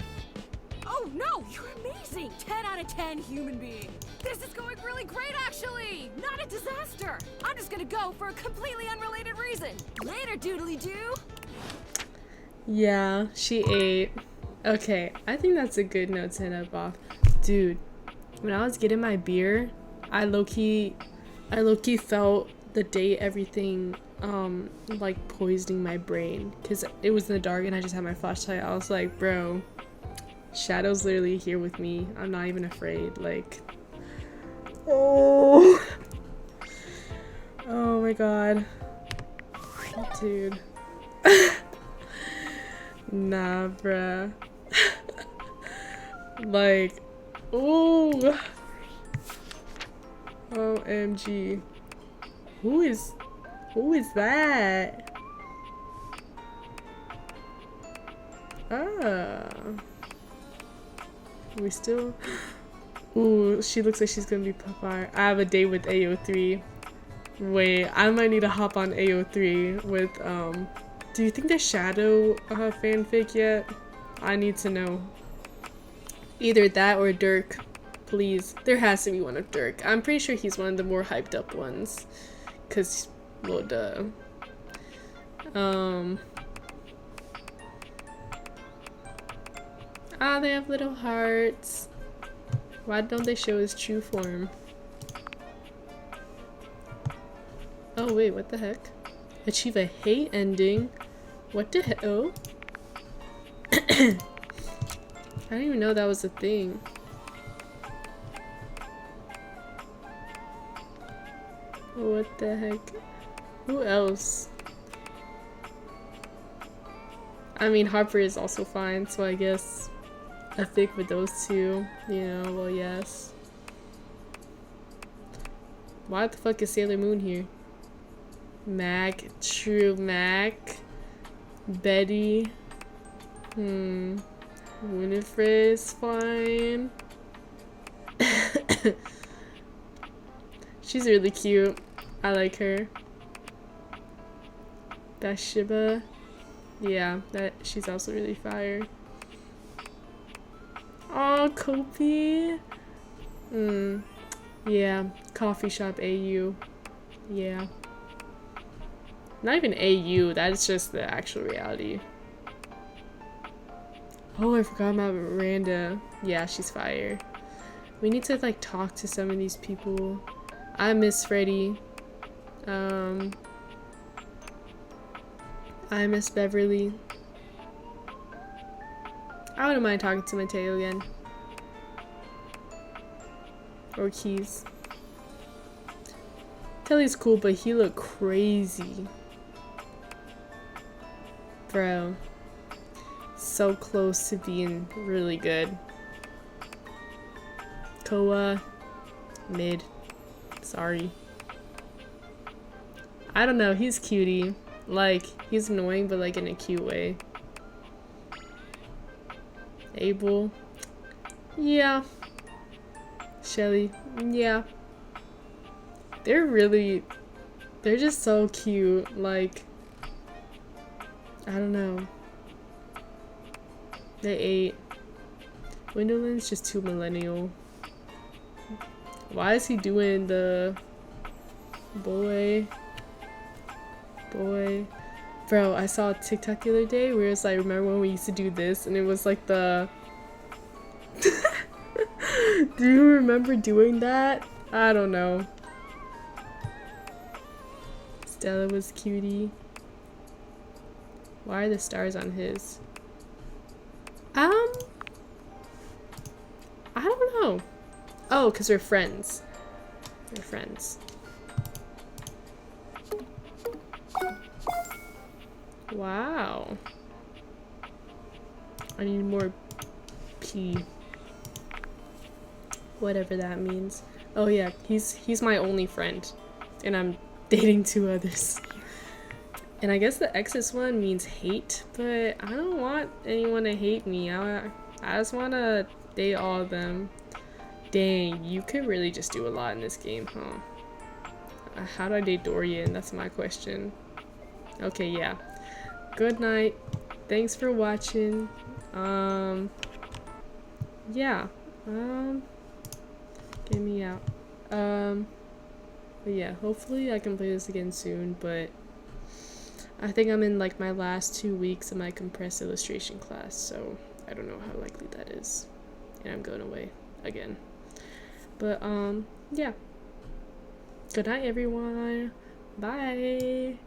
Oh no, you're amazing! 10 out of 10 human being. This is going really great, actually! Not a disaster! I'm just gonna go for a completely unrelated reason. Later, doodly-doo! Yeah, she ate. Okay, I think that's a good note to end up off. Dude, when I was getting my beer, I low-key felt the day everything, like poisoning my brain. Because it was in the dark and I just had my flashlight. I was like, bro, Shadow's literally here with me. I'm not even afraid. Like, oh. Oh my god. Dude. Nah, bruh. Like, ooh. OMG. Who is that? Ah. We still. Ooh, she looks like she's gonna be fire. I have a date with AO3. Wait, I might need to hop on AO3 with, do you think there's Shadow fanfic yet? I need to know. Either that or Dirk. Please. There has to be one of Dirk. I'm pretty sure he's one of the more hyped up ones. Cause, well, duh. Ah, they have little hearts. Why don't they show his true form? Oh wait, what the heck? Achieve a hate ending? What the heck? Oh? I didn't even know that was a thing. What the heck? Who else? I mean, Harper is also fine, so I guess a fic with those two, you know, well, yes. Why the fuck is Sailor Moon here? Mac, True Mac, Betty, Winifred is fine. She's really cute. I like her. Bathsheba, yeah, she's also really fire. Oh, Kopi. Yeah, coffee shop AU. Yeah. Not even AU, that's just the actual reality. Oh, I forgot about Miranda. Yeah, she's fire. We need to like talk to some of these people. I miss Freddie. I miss Beverly. I wouldn't mind talking to Mateo again. Or Keys. Telly's cool, but he looked crazy. Bro. So close to being really good. Koa. Mid. Sorry. I don't know, he's cutie. Like, he's annoying, but like in a cute way. Abel. Yeah. Shelly. Yeah. They're just so cute. Like, I don't know. They ate. Windowland's just too millennial. Why is he doing the boy? Bro, I saw a TikTok the other day where it's like, remember when we used to do this? And it was like the... Do you remember doing that? I don't know. Stella was cutie. Why are the stars on his? I don't know. Oh, because we're friends. We're friends. Wow. I need more P. Whatever that means. Oh yeah, he's my only friend. And I'm dating 2 others. And I guess the Exes one means hate, but I don't want anyone to hate me. I just want to date all of them. Dang, you could really just do a lot in this game, huh? How do I date Dorian? That's my question. Okay, yeah. Good night. Thanks for watching. Yeah. Get me out. But yeah, hopefully I can play this again soon, but I think I'm in like my last 2 weeks of my compressed illustration class, so I don't know how likely that is. And I'm going away again. But yeah. Good night, everyone. Bye.